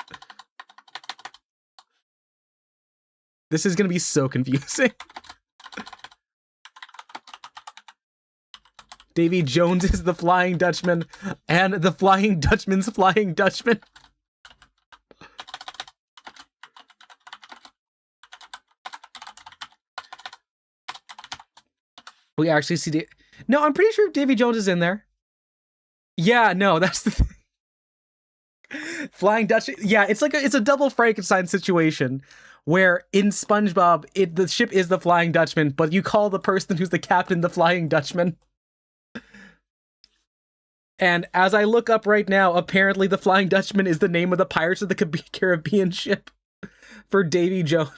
This is gonna be so confusing. Davy Jones is the Flying Dutchman, and the Flying Dutchman's Flying Dutchman. We actually see no, I'm pretty sure Davy Jones is in there. Yeah, no, that's the thing. Flying Dutch. Yeah, it's like it's a double Frankenstein situation where in SpongeBob, the ship is the Flying Dutchman, but you call the person who's the captain the Flying Dutchman. And as I look up right now, apparently the Flying Dutchman is the name of the Pirates of the Caribbean ship for Davy Jones.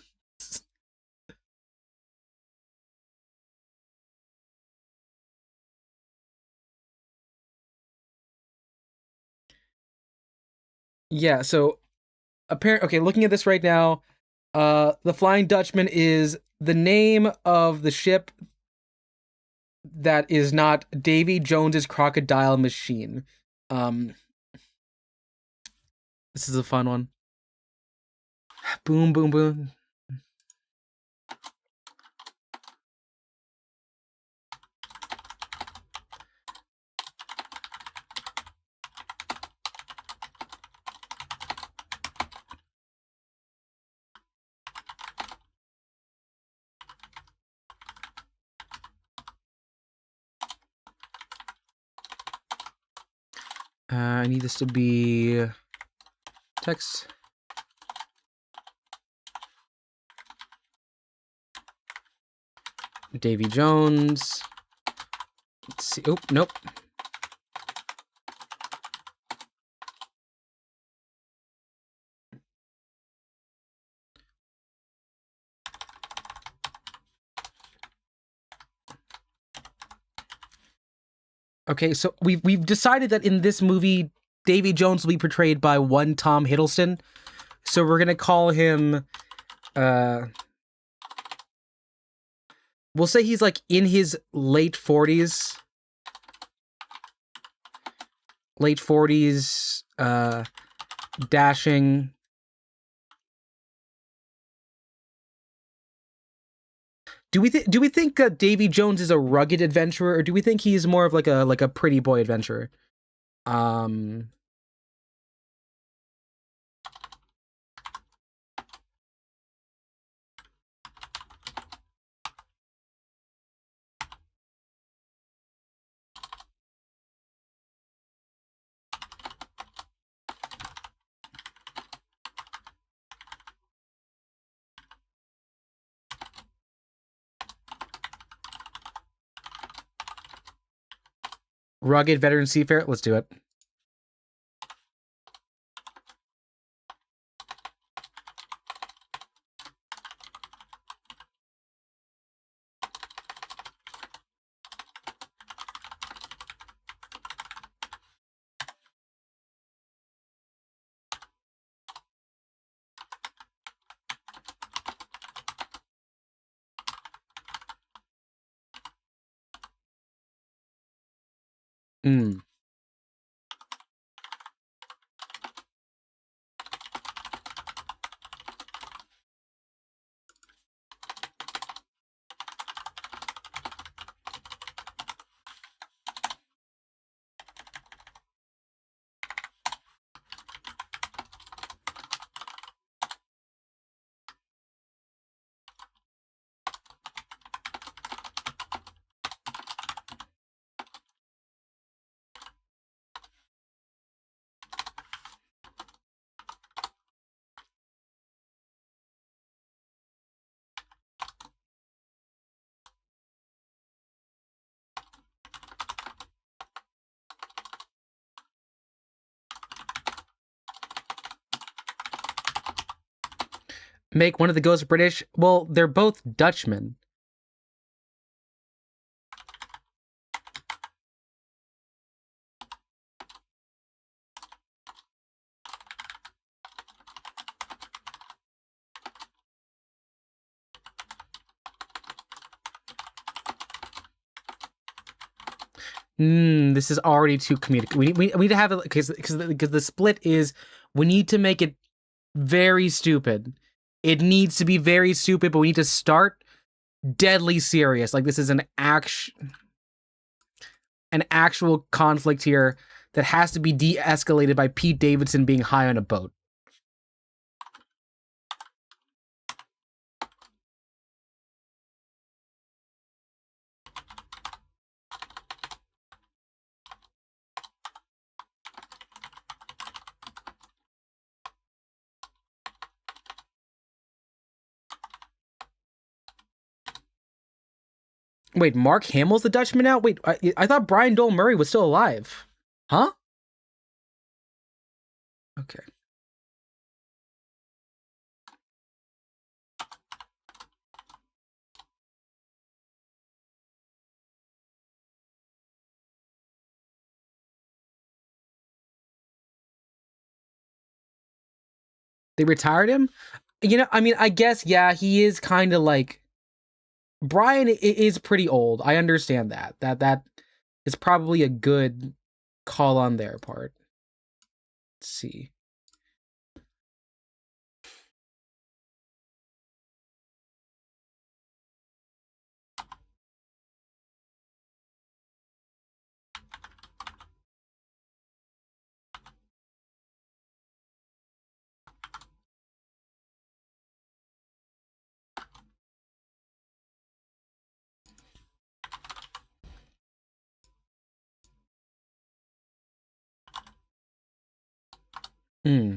Yeah, so okay, looking at this right now, the Flying Dutchman is the name of the ship that is not Davy Jones's crocodile machine. This is a fun one. Boom, boom, boom. I need this to be text. Davy Jones. Let's see. Oh, nope. Okay, so we've decided that in this movie, Davy Jones will be portrayed by one Tom Hiddleston. So we're gonna call him. We'll say he's like in his late 40s. Late 40s, dashing. Do we think Davy Jones is a rugged adventurer, or do we think he's more of like a pretty boy adventurer? Rugged veteran seafarer. Let's do it. Mm. Make one of the ghosts British? Well, they're both Dutchmen. This is already too comedic. We need to have it because the split is we need to make it very stupid. It needs to be very stupid, but we need to start deadly serious. Like this is an actual conflict here that has to be de-escalated by Pete Davidson being high on a boat. Wait, Mark Hamill's the Dutchman now? Wait, I thought Brian Dole Murray was still alive. Huh? Okay. They retired him? You know, I mean, I guess, yeah, he is kind of like... Brian is pretty old. I understand that. That is probably a good call on their part. Let's see. Hmm.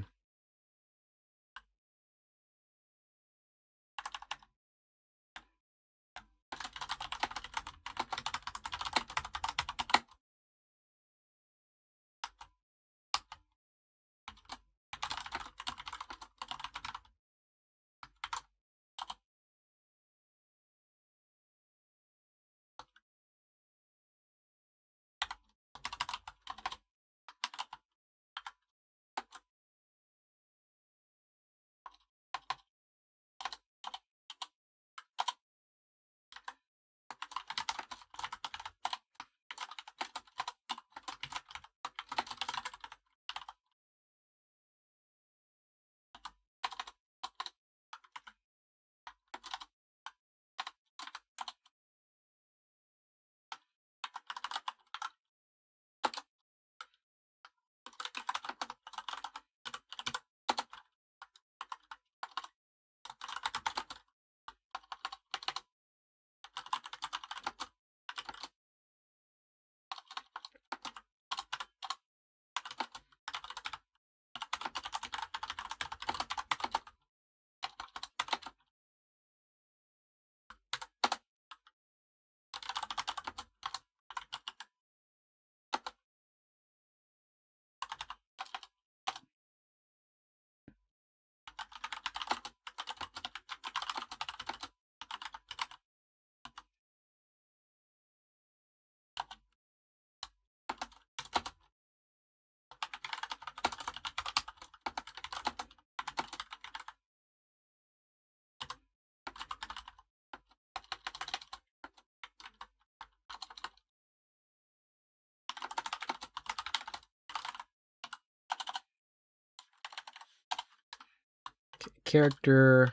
character,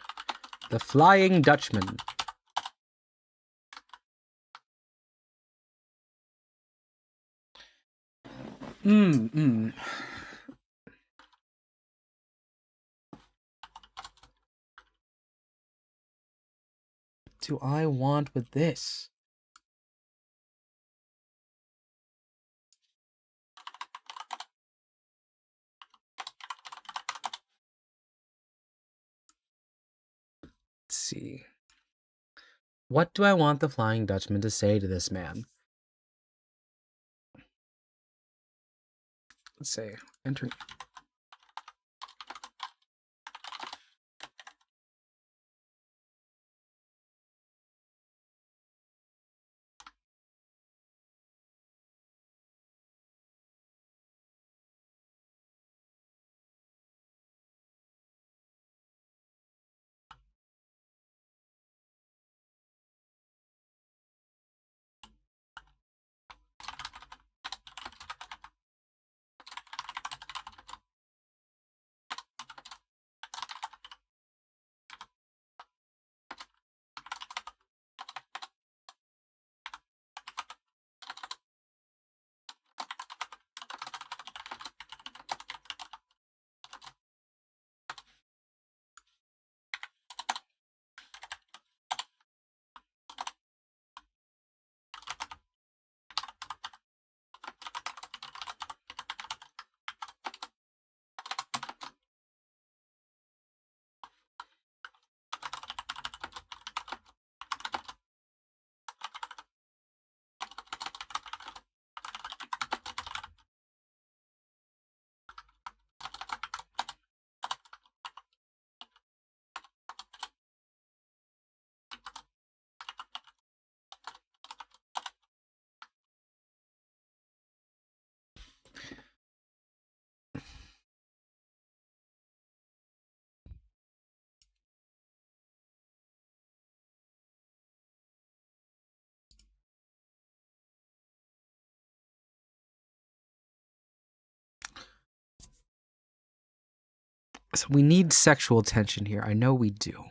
the Flying Dutchman. Do I want with this? Let's see. What do I want the Flying Dutchman to say to this man? Let's say, enter. So we need sexual tension here. I know we do.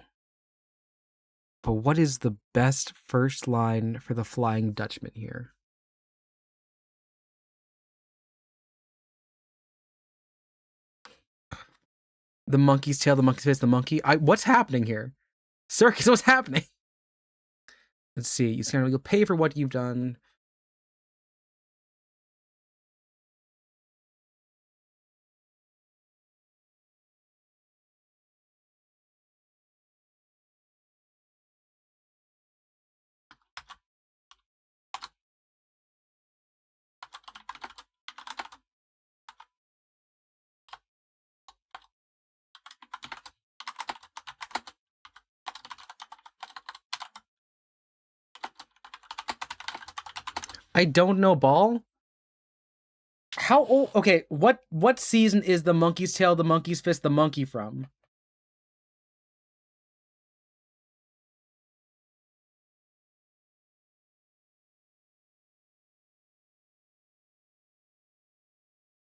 But what is the best first line for the Flying Dutchman here? The monkey's tail, the monkey's face, the monkey. What's happening here? Circus, what's happening? Let's see. You'll pay for what you've done. I don't know ball. How old? Okay, what season is the monkey's tail, the monkey's fist, the monkey from?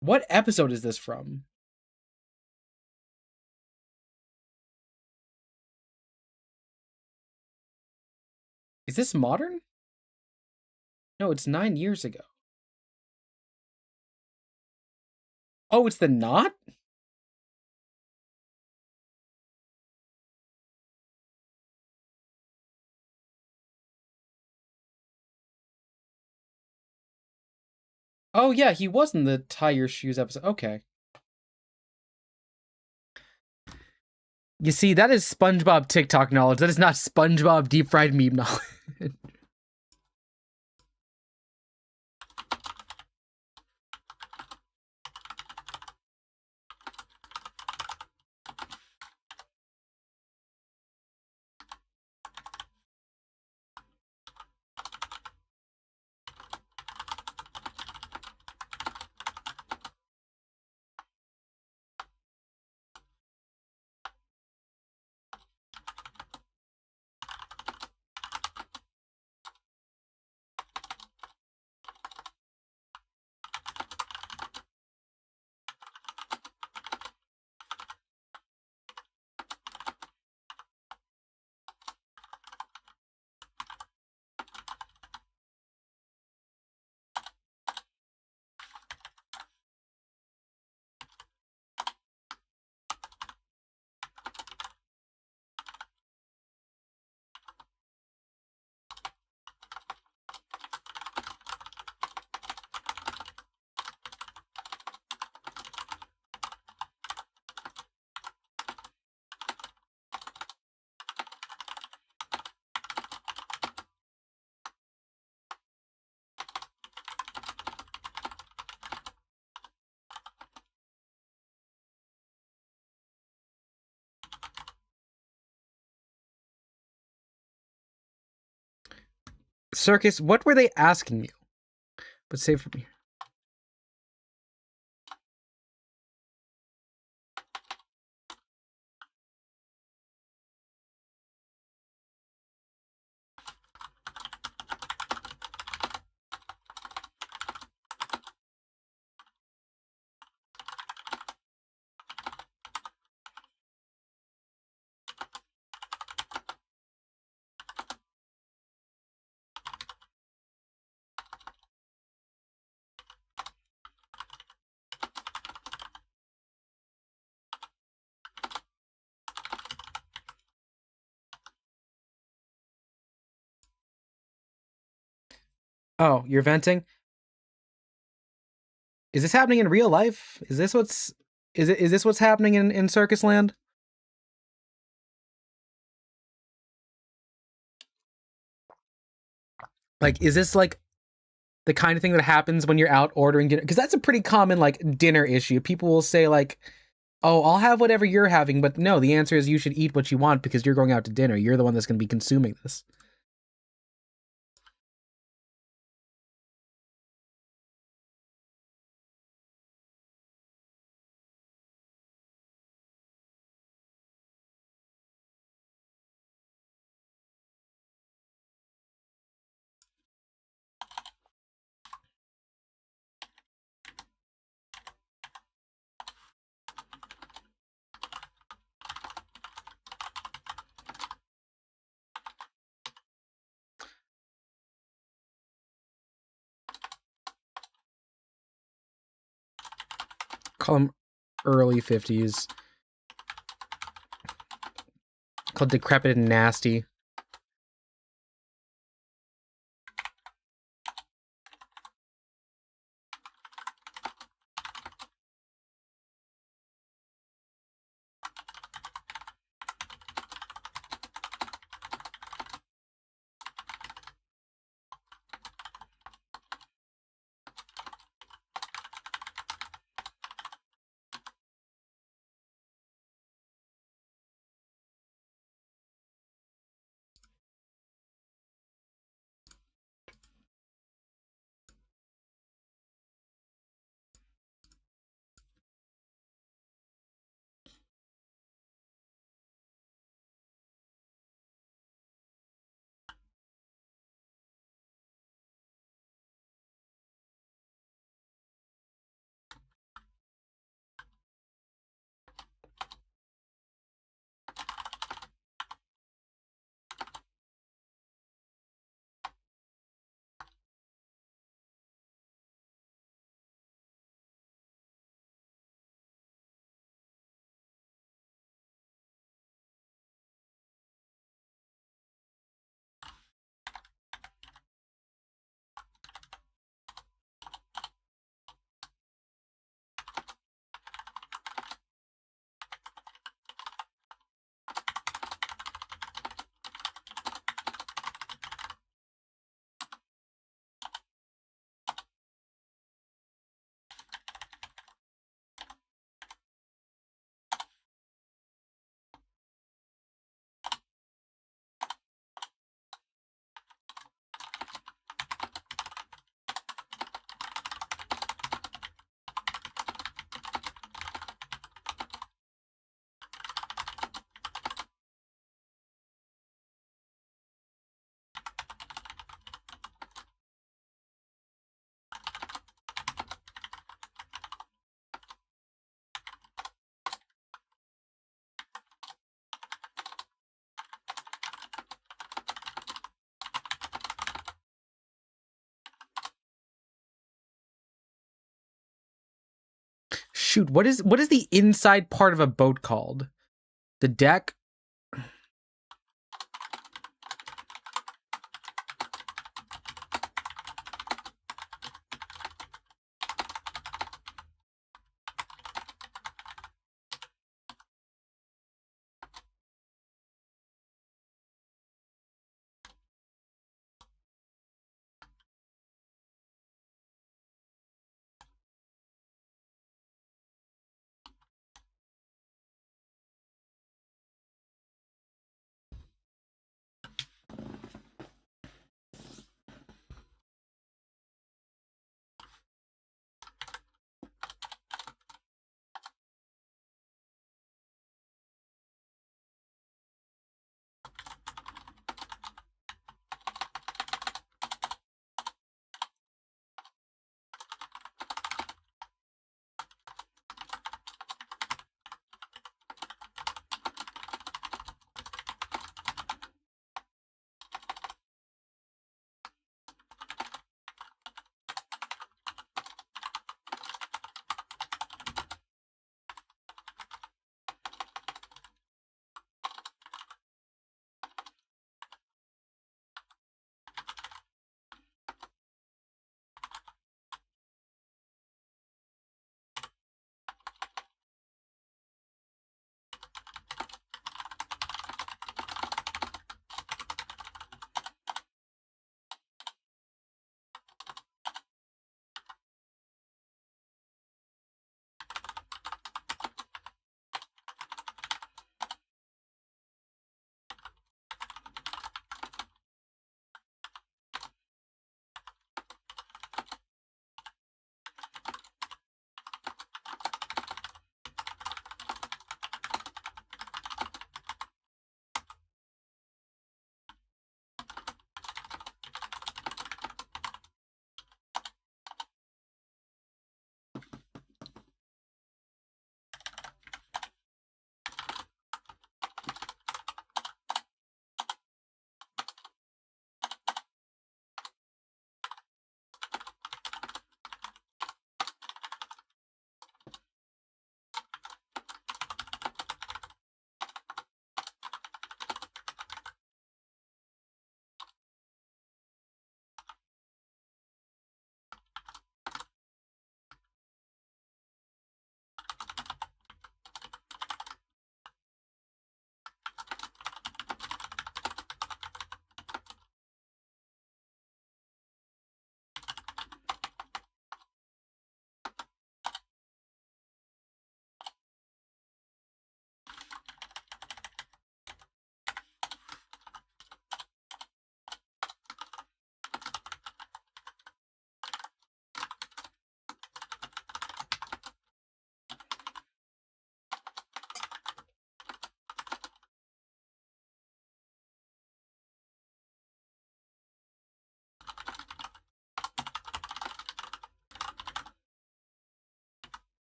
What episode is this from? Is this modern? No, it's 9 years ago. Oh, it's the knot? Oh yeah, he was in the tie your shoes episode. Okay. You see, that is SpongeBob TikTok knowledge. That is not SpongeBob deep fried meme knowledge. Circus, what were they asking you? But save for me. Oh, you're venting? Is this happening in real life? Is this what's happening in Circus Land? Like, is this like the kind of thing that happens when you're out ordering dinner? Because that's a pretty common like dinner issue. People will say like, "Oh, I'll have whatever you're having," but no, the answer is you should eat what you want because you're going out to dinner. You're the one that's going to be consuming this. Call them early 50s. Called decrepit and nasty. Shoot, what is the inside part of a boat called? The deck?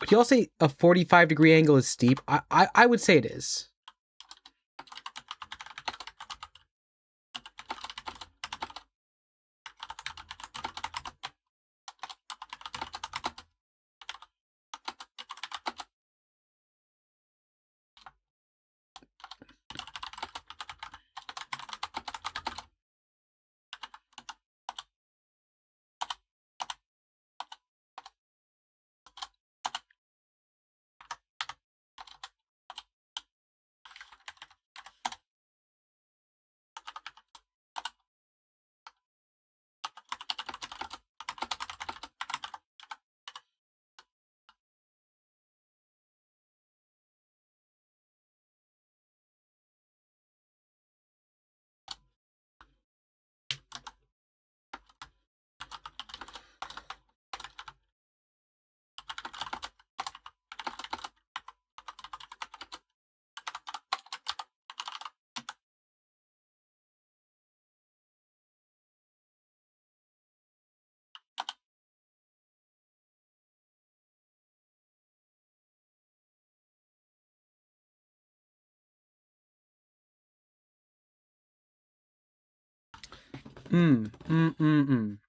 Would you all say a 45-degree angle is steep? I would say it is.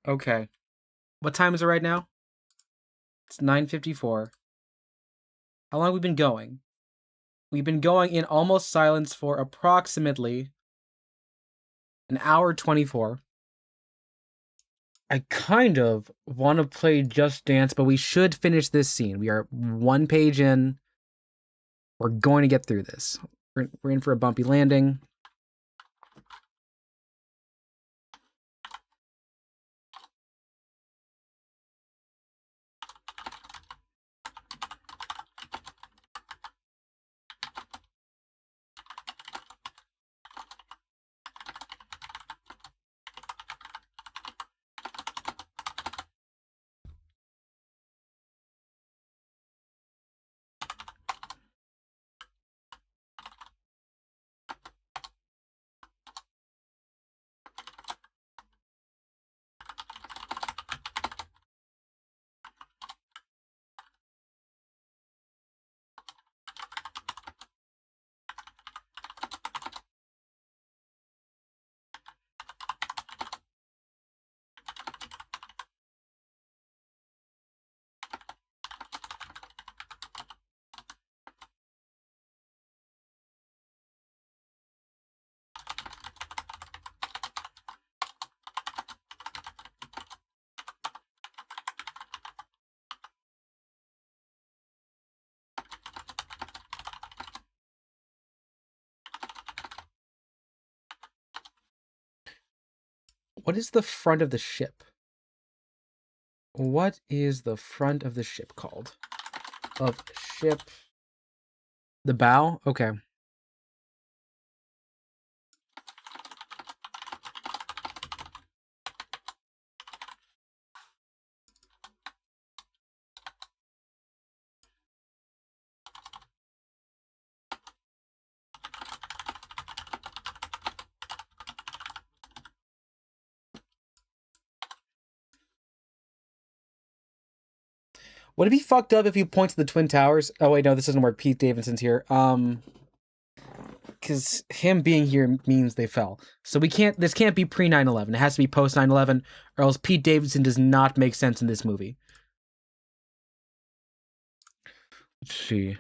Okay. What time is it right now? It's 9:54. How long have we been going? We've been going in almost silence for approximately an hour 24. I kind of want to play Just Dance, but we should finish this scene. We are one page in. We're going to get through this. We're in for a bumpy landing. What is the front of the ship? What is the front of the ship called? Of ship. The bow? Okay. Would it be fucked up if you point to the Twin Towers? Oh wait, no, this doesn't work. Pete Davidson's here. Because him being here means they fell. So we can't. This can't be pre 9/11. It has to be post 9/11, or else Pete Davidson does not make sense in this movie. Let's see.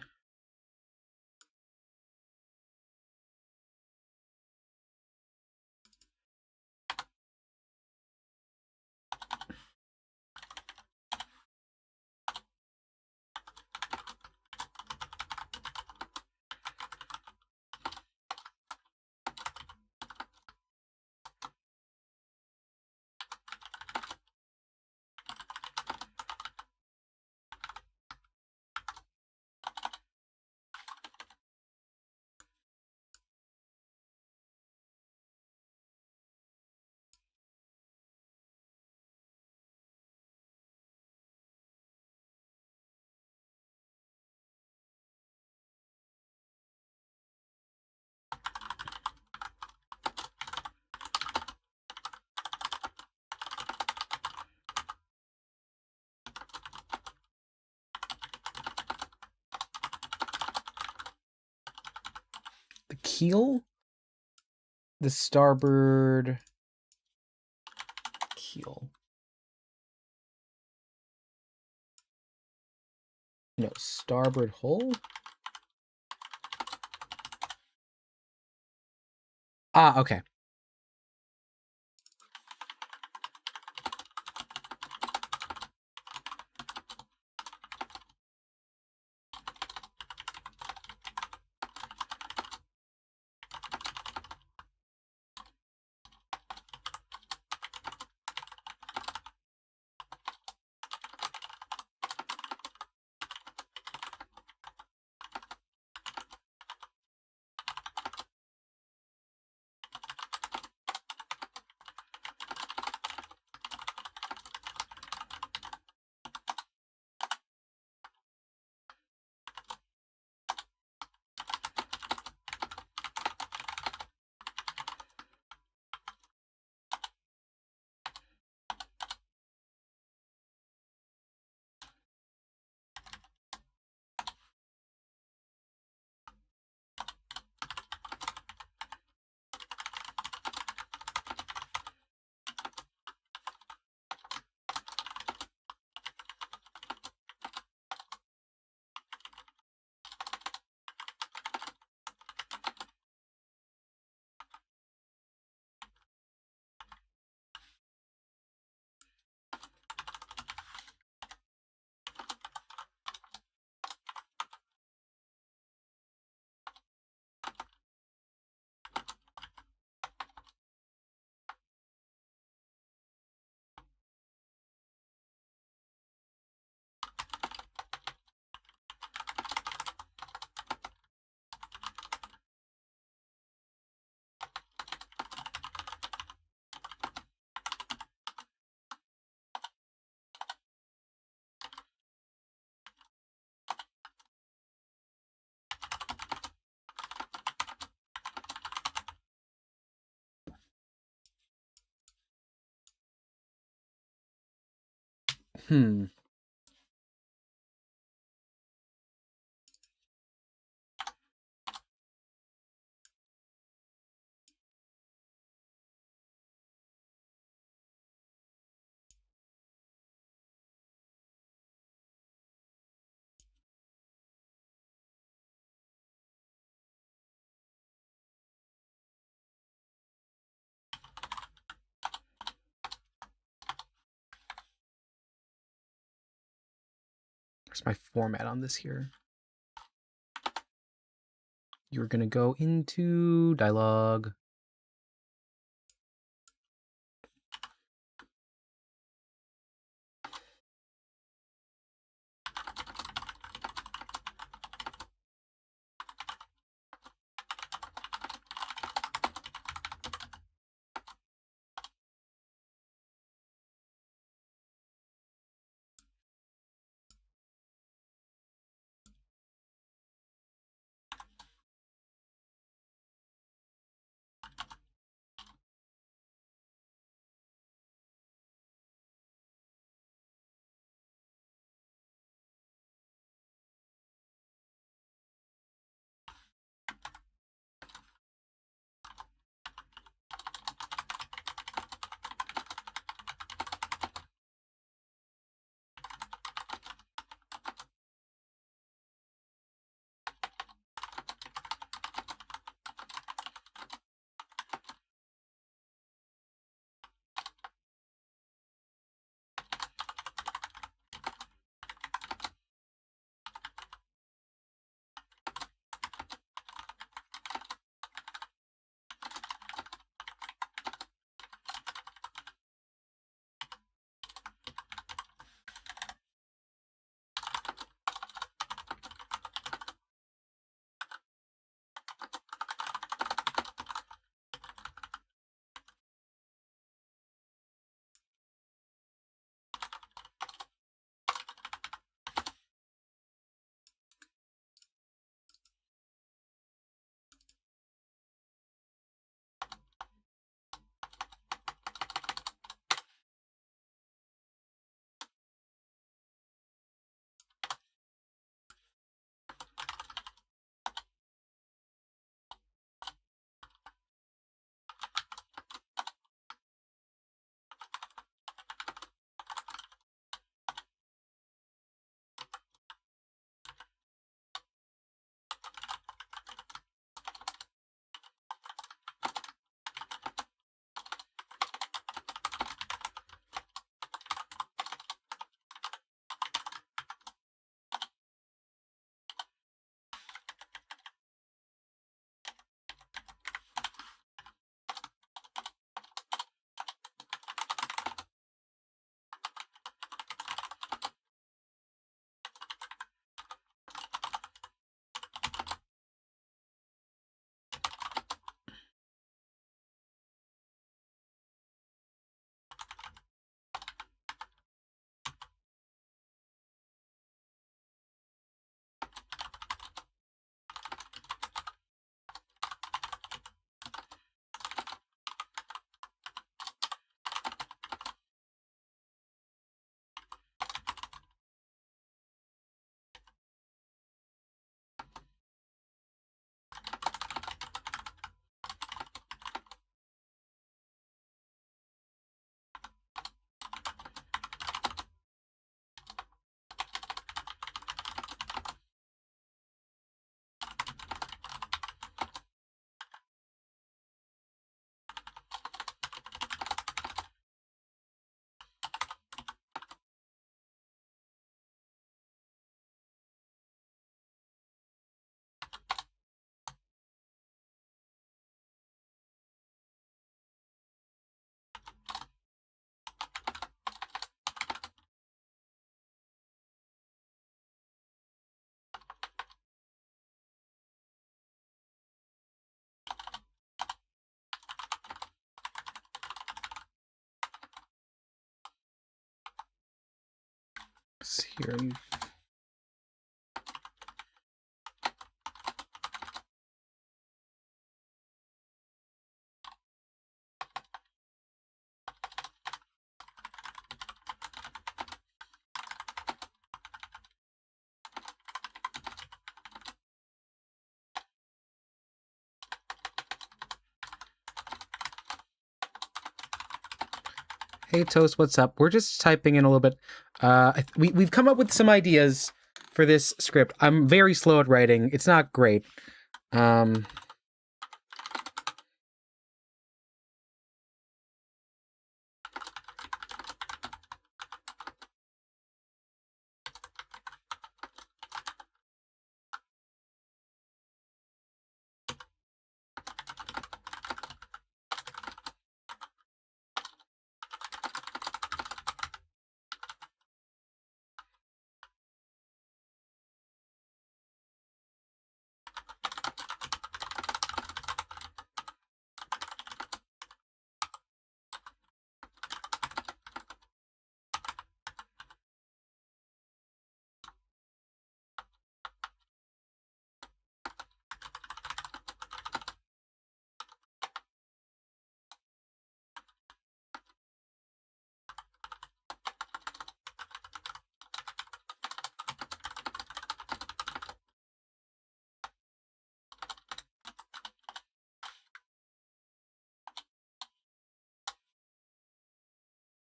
keel? The starboard keel. No, starboard hull? Ah, okay. Hmm. Where's my format on this here? You're gonna go into dialogue. Here. Hey Toast, what's up? We're just typing in a little bit. We've come up with some ideas for this script. I'm very slow at writing. It's not great.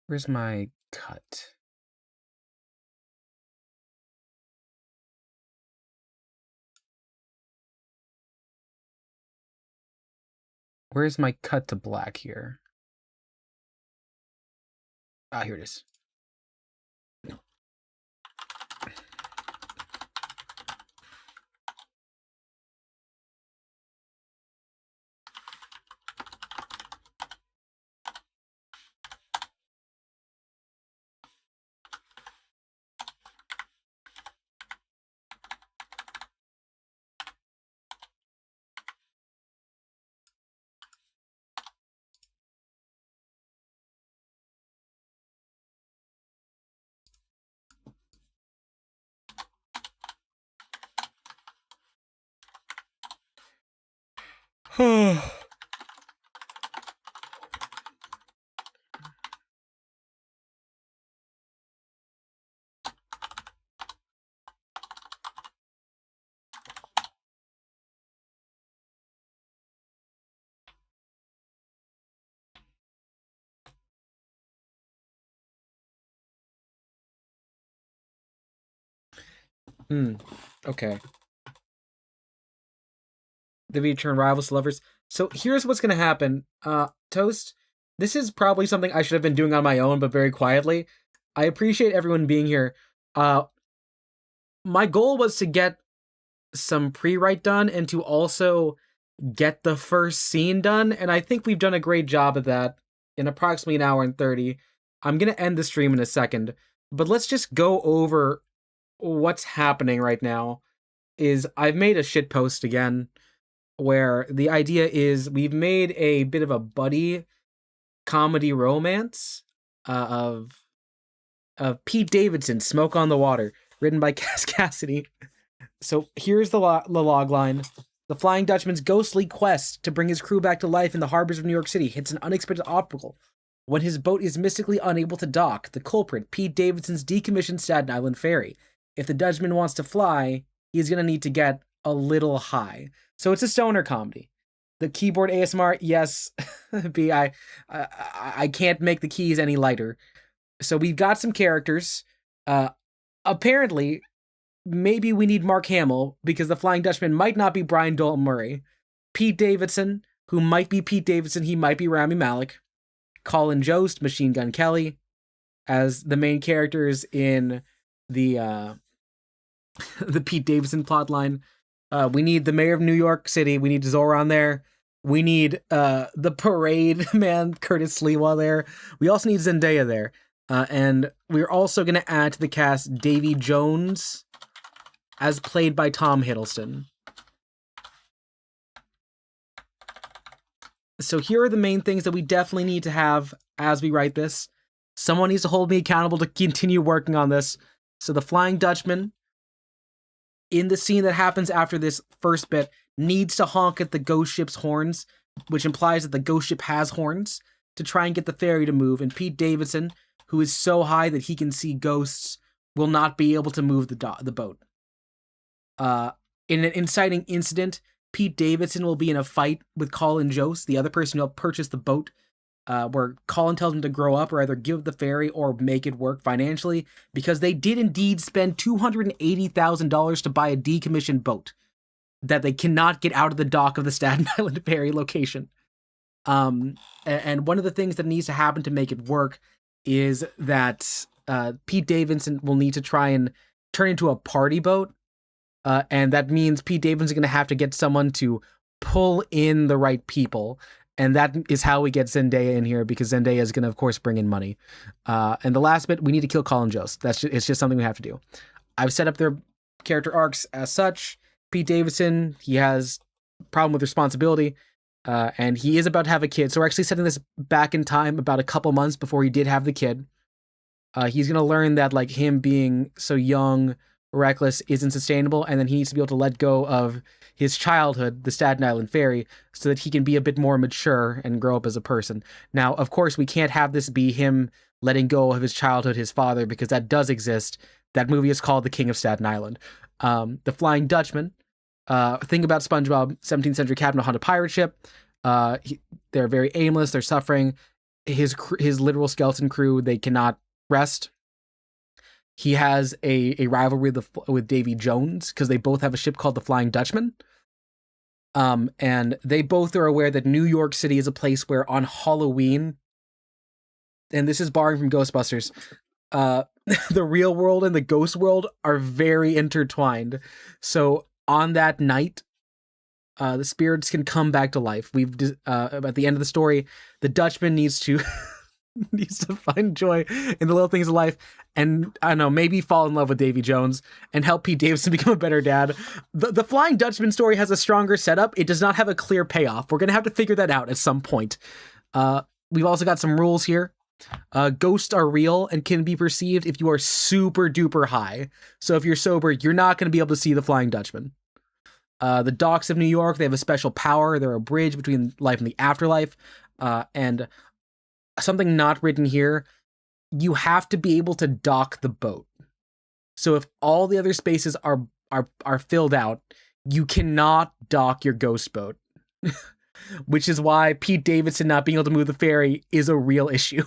Where's my cut? Where's my cut to black here? Ah, here it is. Okay. The return rivals to lovers. So here's what's gonna happen. Toast, this is probably something I should have been doing on my own, but very quietly. I appreciate everyone being here. My goal was to get some pre-write done and to also get the first scene done, and I think we've done a great job of that in approximately an hour and 30. I'm gonna end the stream in a second, but let's just go over what's happening right now. I've made a shit post again, where the idea is we've made a bit of a buddy comedy romance of Pete Davidson, Smoke on the Water, written by KazCassidy. So here's the log line. The Flying Dutchman's ghostly quest to bring his crew back to life in the harbors of New York City hits an unexpected obstacle. When his boat is mystically unable to dock, the culprit, Pete Davidson's decommissioned Staten Island Ferry. If the Dutchman wants to fly, he's going to need to get a little high. So it's a stoner comedy. The keyboard ASMR, yes, B, I can't make the keys any lighter. So we've got some characters. Apparently, maybe we need Mark Hamill, because the Flying Dutchman might not be Brian Dalton Murray. Pete Davidson, who might be Pete Davidson, he might be Rami Malek. Colin Jost, Machine Gun Kelly, as the main characters in the Pete Davidson plotline. We need the mayor of New York City. We need Zoran there. We need the parade man, Curtis Sliwa there. We also need Zendaya there. And we're also going to add to the cast Davy Jones, as played by Tom Hiddleston. So here are the main things that we definitely need to have as we write this. Someone needs to hold me accountable to continue working on this. So the Flying Dutchman, in the scene that happens after this first bit, needs to honk at the ghost ship's horns, which implies that the ghost ship has horns, to try and get the ferry to move. And Pete Davidson, who is so high that he can see ghosts, will not be able to move the boat. In an inciting incident, Pete Davidson will be in a fight with Colin Jost, the other person who helped purchase the boat, where Colin tells him to grow up or either give the ferry or make it work financially, because they did indeed spend $280,000 to buy a decommissioned boat that they cannot get out of the dock of the Staten Island Ferry location. And one of the things that needs to happen to make it work is that Pete Davidson will need to try and turn into a party boat. And that means Pete Davidson's going to have to get someone to pull in the right people. And that is how we get Zendaya in here, because Zendaya is going to, of course, bring in money. And the last bit, we need to kill Colin Jost. It's just something we have to do. I've set up their character arcs as such. Pete Davidson, he has a problem with responsibility, and he is about to have a kid. So we're actually setting this back in time about a couple months before he did have the kid. He's going to learn that, like, him being so young, reckless, isn't sustainable, and then he needs to be able to let go of his childhood, the Staten Island Ferry, so that he can be a bit more mature and grow up as a person. Now, of course, we can't have this be him letting go of his childhood, his father, because that does exist. That movie is called The King of Staten Island. The Flying Dutchman. Think about SpongeBob, 17th century captain of a haunted pirate ship. They're very aimless. They're suffering. His literal skeleton crew, they cannot rest. He has a rivalry with Davy Jones, because they both have a ship called the Flying Dutchman. And they both are aware that New York City is a place where on Halloween, and this is borrowing from Ghostbusters, the real world and the ghost world are very intertwined. So on that night, the spirits can come back to life. At the end of the story, the Dutchman needs to find joy in the little things of life, and I don't know, maybe fall in love with Davy Jones and help Pete Davidson become a better dad. The Flying Dutchman story has a stronger setup. It does not have a clear payoff. We're gonna have to figure that out at some point. We've also got some rules here. Ghosts are real and can be perceived if you are super duper high. So if you're sober, you're not going to be able to see the Flying Dutchman. The docks of New York, they have a special power. They're a bridge between life and the afterlife. And something not written here, you have to be able to dock the boat. So if all the other spaces are filled out, you cannot dock your ghost boat. Which is why Pete Davidson not being able to move the ferry is a real issue.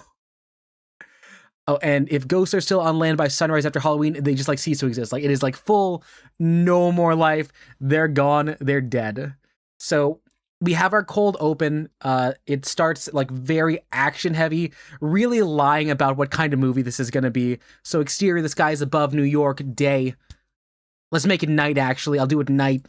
Oh, and if ghosts are still on land by sunrise after Halloween, they just, like, cease to exist. Like, it is, like, full, no more life. They're gone. They're dead. So we have our cold open. It starts, like, very action heavy, really lying about what kind of movie this is going to be. So exterior, the sky is above New York, day. Let's make it night, actually. I'll do it night.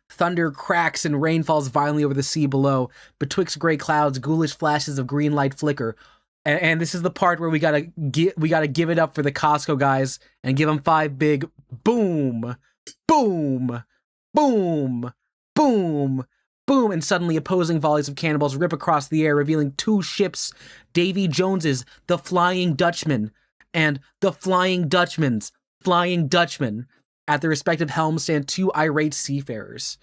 Thunder cracks and rain falls violently over the sea below. Betwixt gray clouds, ghoulish flashes of green light flicker. And this is the part where we gotta give it up for the Costco guys and give them 5 big boom, boom, boom, boom, boom, and suddenly opposing volleys of cannonballs rip across the air, revealing 2 ships: Davy Jones's The Flying Dutchman and The Flying Dutchman's Flying Dutchman. At their respective helms stand 2 irate seafarers.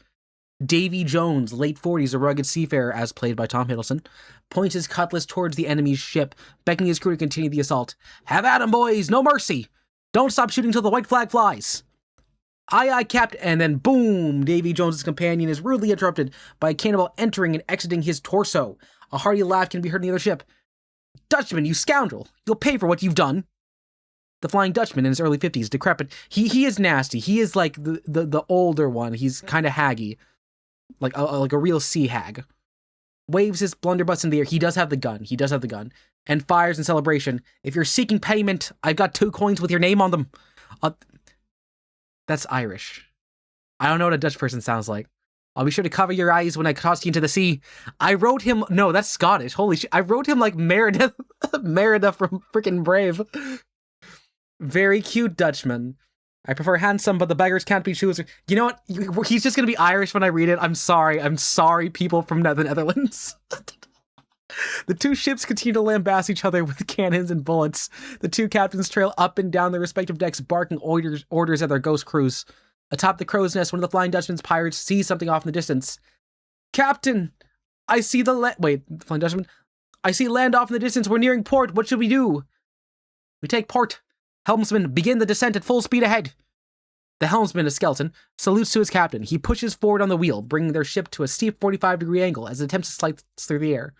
Davy Jones, late 40s, a rugged seafarer, as played by Tom Hiddleston, points his cutlass towards the enemy's ship, beckoning his crew to continue the assault. "Have at 'em, boys! No mercy! Don't stop shooting till the white flag flies!" "Aye, aye, Captain," and then boom! Davy Jones's companion is rudely interrupted by a cannonball entering and exiting his torso. A hearty laugh can be heard on the other ship. "Dutchman, you scoundrel! You'll pay for what you've done!" The Flying Dutchman, in his early 50s, decrepit. He is nasty. He is like the older one. He's kind of haggy. Like a real sea hag. Waves his blunderbuss in the air. He does have the gun. And fires in celebration. "If you're seeking payment, I've got 2 coins with your name on them." That's Irish. I don't know what a Dutch person sounds like. "I'll be sure to cover your eyes when I toss you into the sea." I wrote him... No, that's Scottish. Holy shit. I wrote him like Meredith. Meredith from freaking Brave. Very cute Dutchman. "I prefer handsome, but the beggars can't be choosers." You know what? He's just going to be Irish when I read it. I'm sorry, people from the Netherlands. The two ships continue to lambast each other with cannons and bullets. The two captains trail up and down their respective decks, barking orders at their ghost crews. Atop the crow's nest, one of the Flying Dutchman's pirates sees something off in the distance. Captain, I see the Flying Dutchman. I see land off in the distance. We're nearing port. What should we do? We take port. Helmsman, begin the descent at full speed ahead. The helmsman, a skeleton, salutes to his captain. He pushes forward on the wheel, bringing their ship to a steep 45-degree angle as it attempts to slide through the air.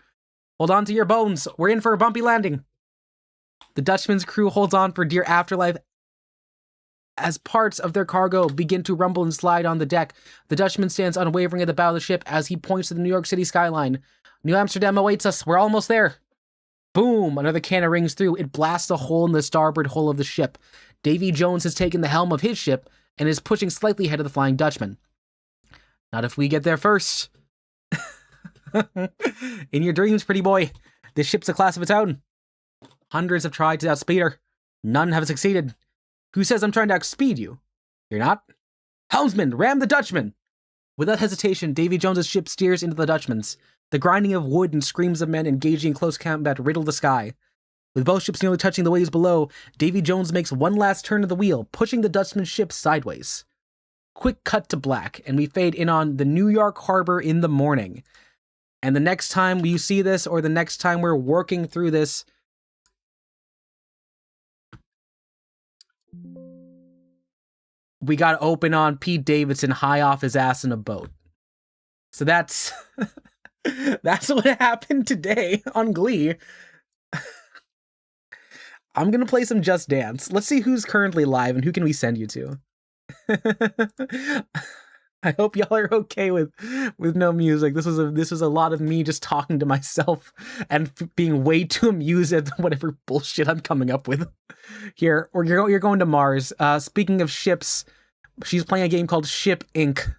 Hold on to your bones. We're in for a bumpy landing. The Dutchman's crew holds on for dear afterlife as parts of their cargo begin to rumble and slide on the deck. The Dutchman stands unwavering at the bow of the ship as he points to the New York City skyline. New Amsterdam awaits us. We're almost there. Boom! Another cannon rings through. It blasts a hole in the starboard hull of the ship. Davy Jones has taken the helm of his ship and is pushing slightly ahead of the Flying Dutchman. Not if we get there first. In your dreams, pretty boy. This ship's a class of its own. Hundreds have tried to outspeed her. None have succeeded. Who says I'm trying to outspeed you? You're not? Helmsman, ram the Dutchman! Without hesitation, Davy Jones's ship steers into the Dutchman's. The grinding of wood and screams of men engaging in close combat riddle the sky. With both ships nearly touching the waves below, Davy Jones makes one last turn of the wheel, pushing the Dutchman's ship sideways. Quick cut to black, and we fade in on the New York harbor in the morning. And the next time you see this, or the next time we're working through this, we got to open on Pete Davidson high off his ass in a boat. So that's that's what happened today on Glee. I'm going to play some Just Dance. Let's see who's currently live and who can we send you to. I hope y'all are okay with no music. This was a lot of me just talking to myself and being way too amused at whatever bullshit I'm coming up with. Here, or you're going to Mars. Speaking of ships, she's playing a game called Ship Inc.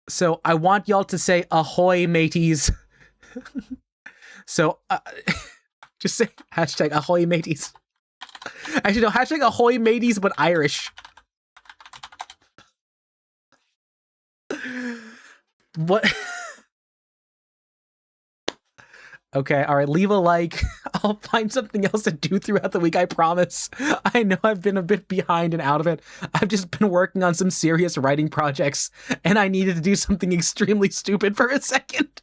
So I want y'all to say ahoy, mateys. So just say hashtag ahoy, mateys. Actually, no, hashtag ahoy, mateys, but Irish. What? Okay, all right, leave a like. I'll find something else to do throughout the week, I promise. I know I've been a bit behind and out of it. I've just been working on some serious writing projects, and I needed to do something extremely stupid for a second.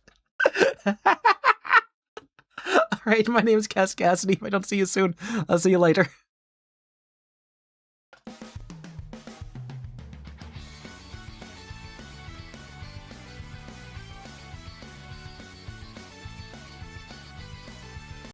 All right, my name is KazCassidy. If I don't see you soon, I'll see you later.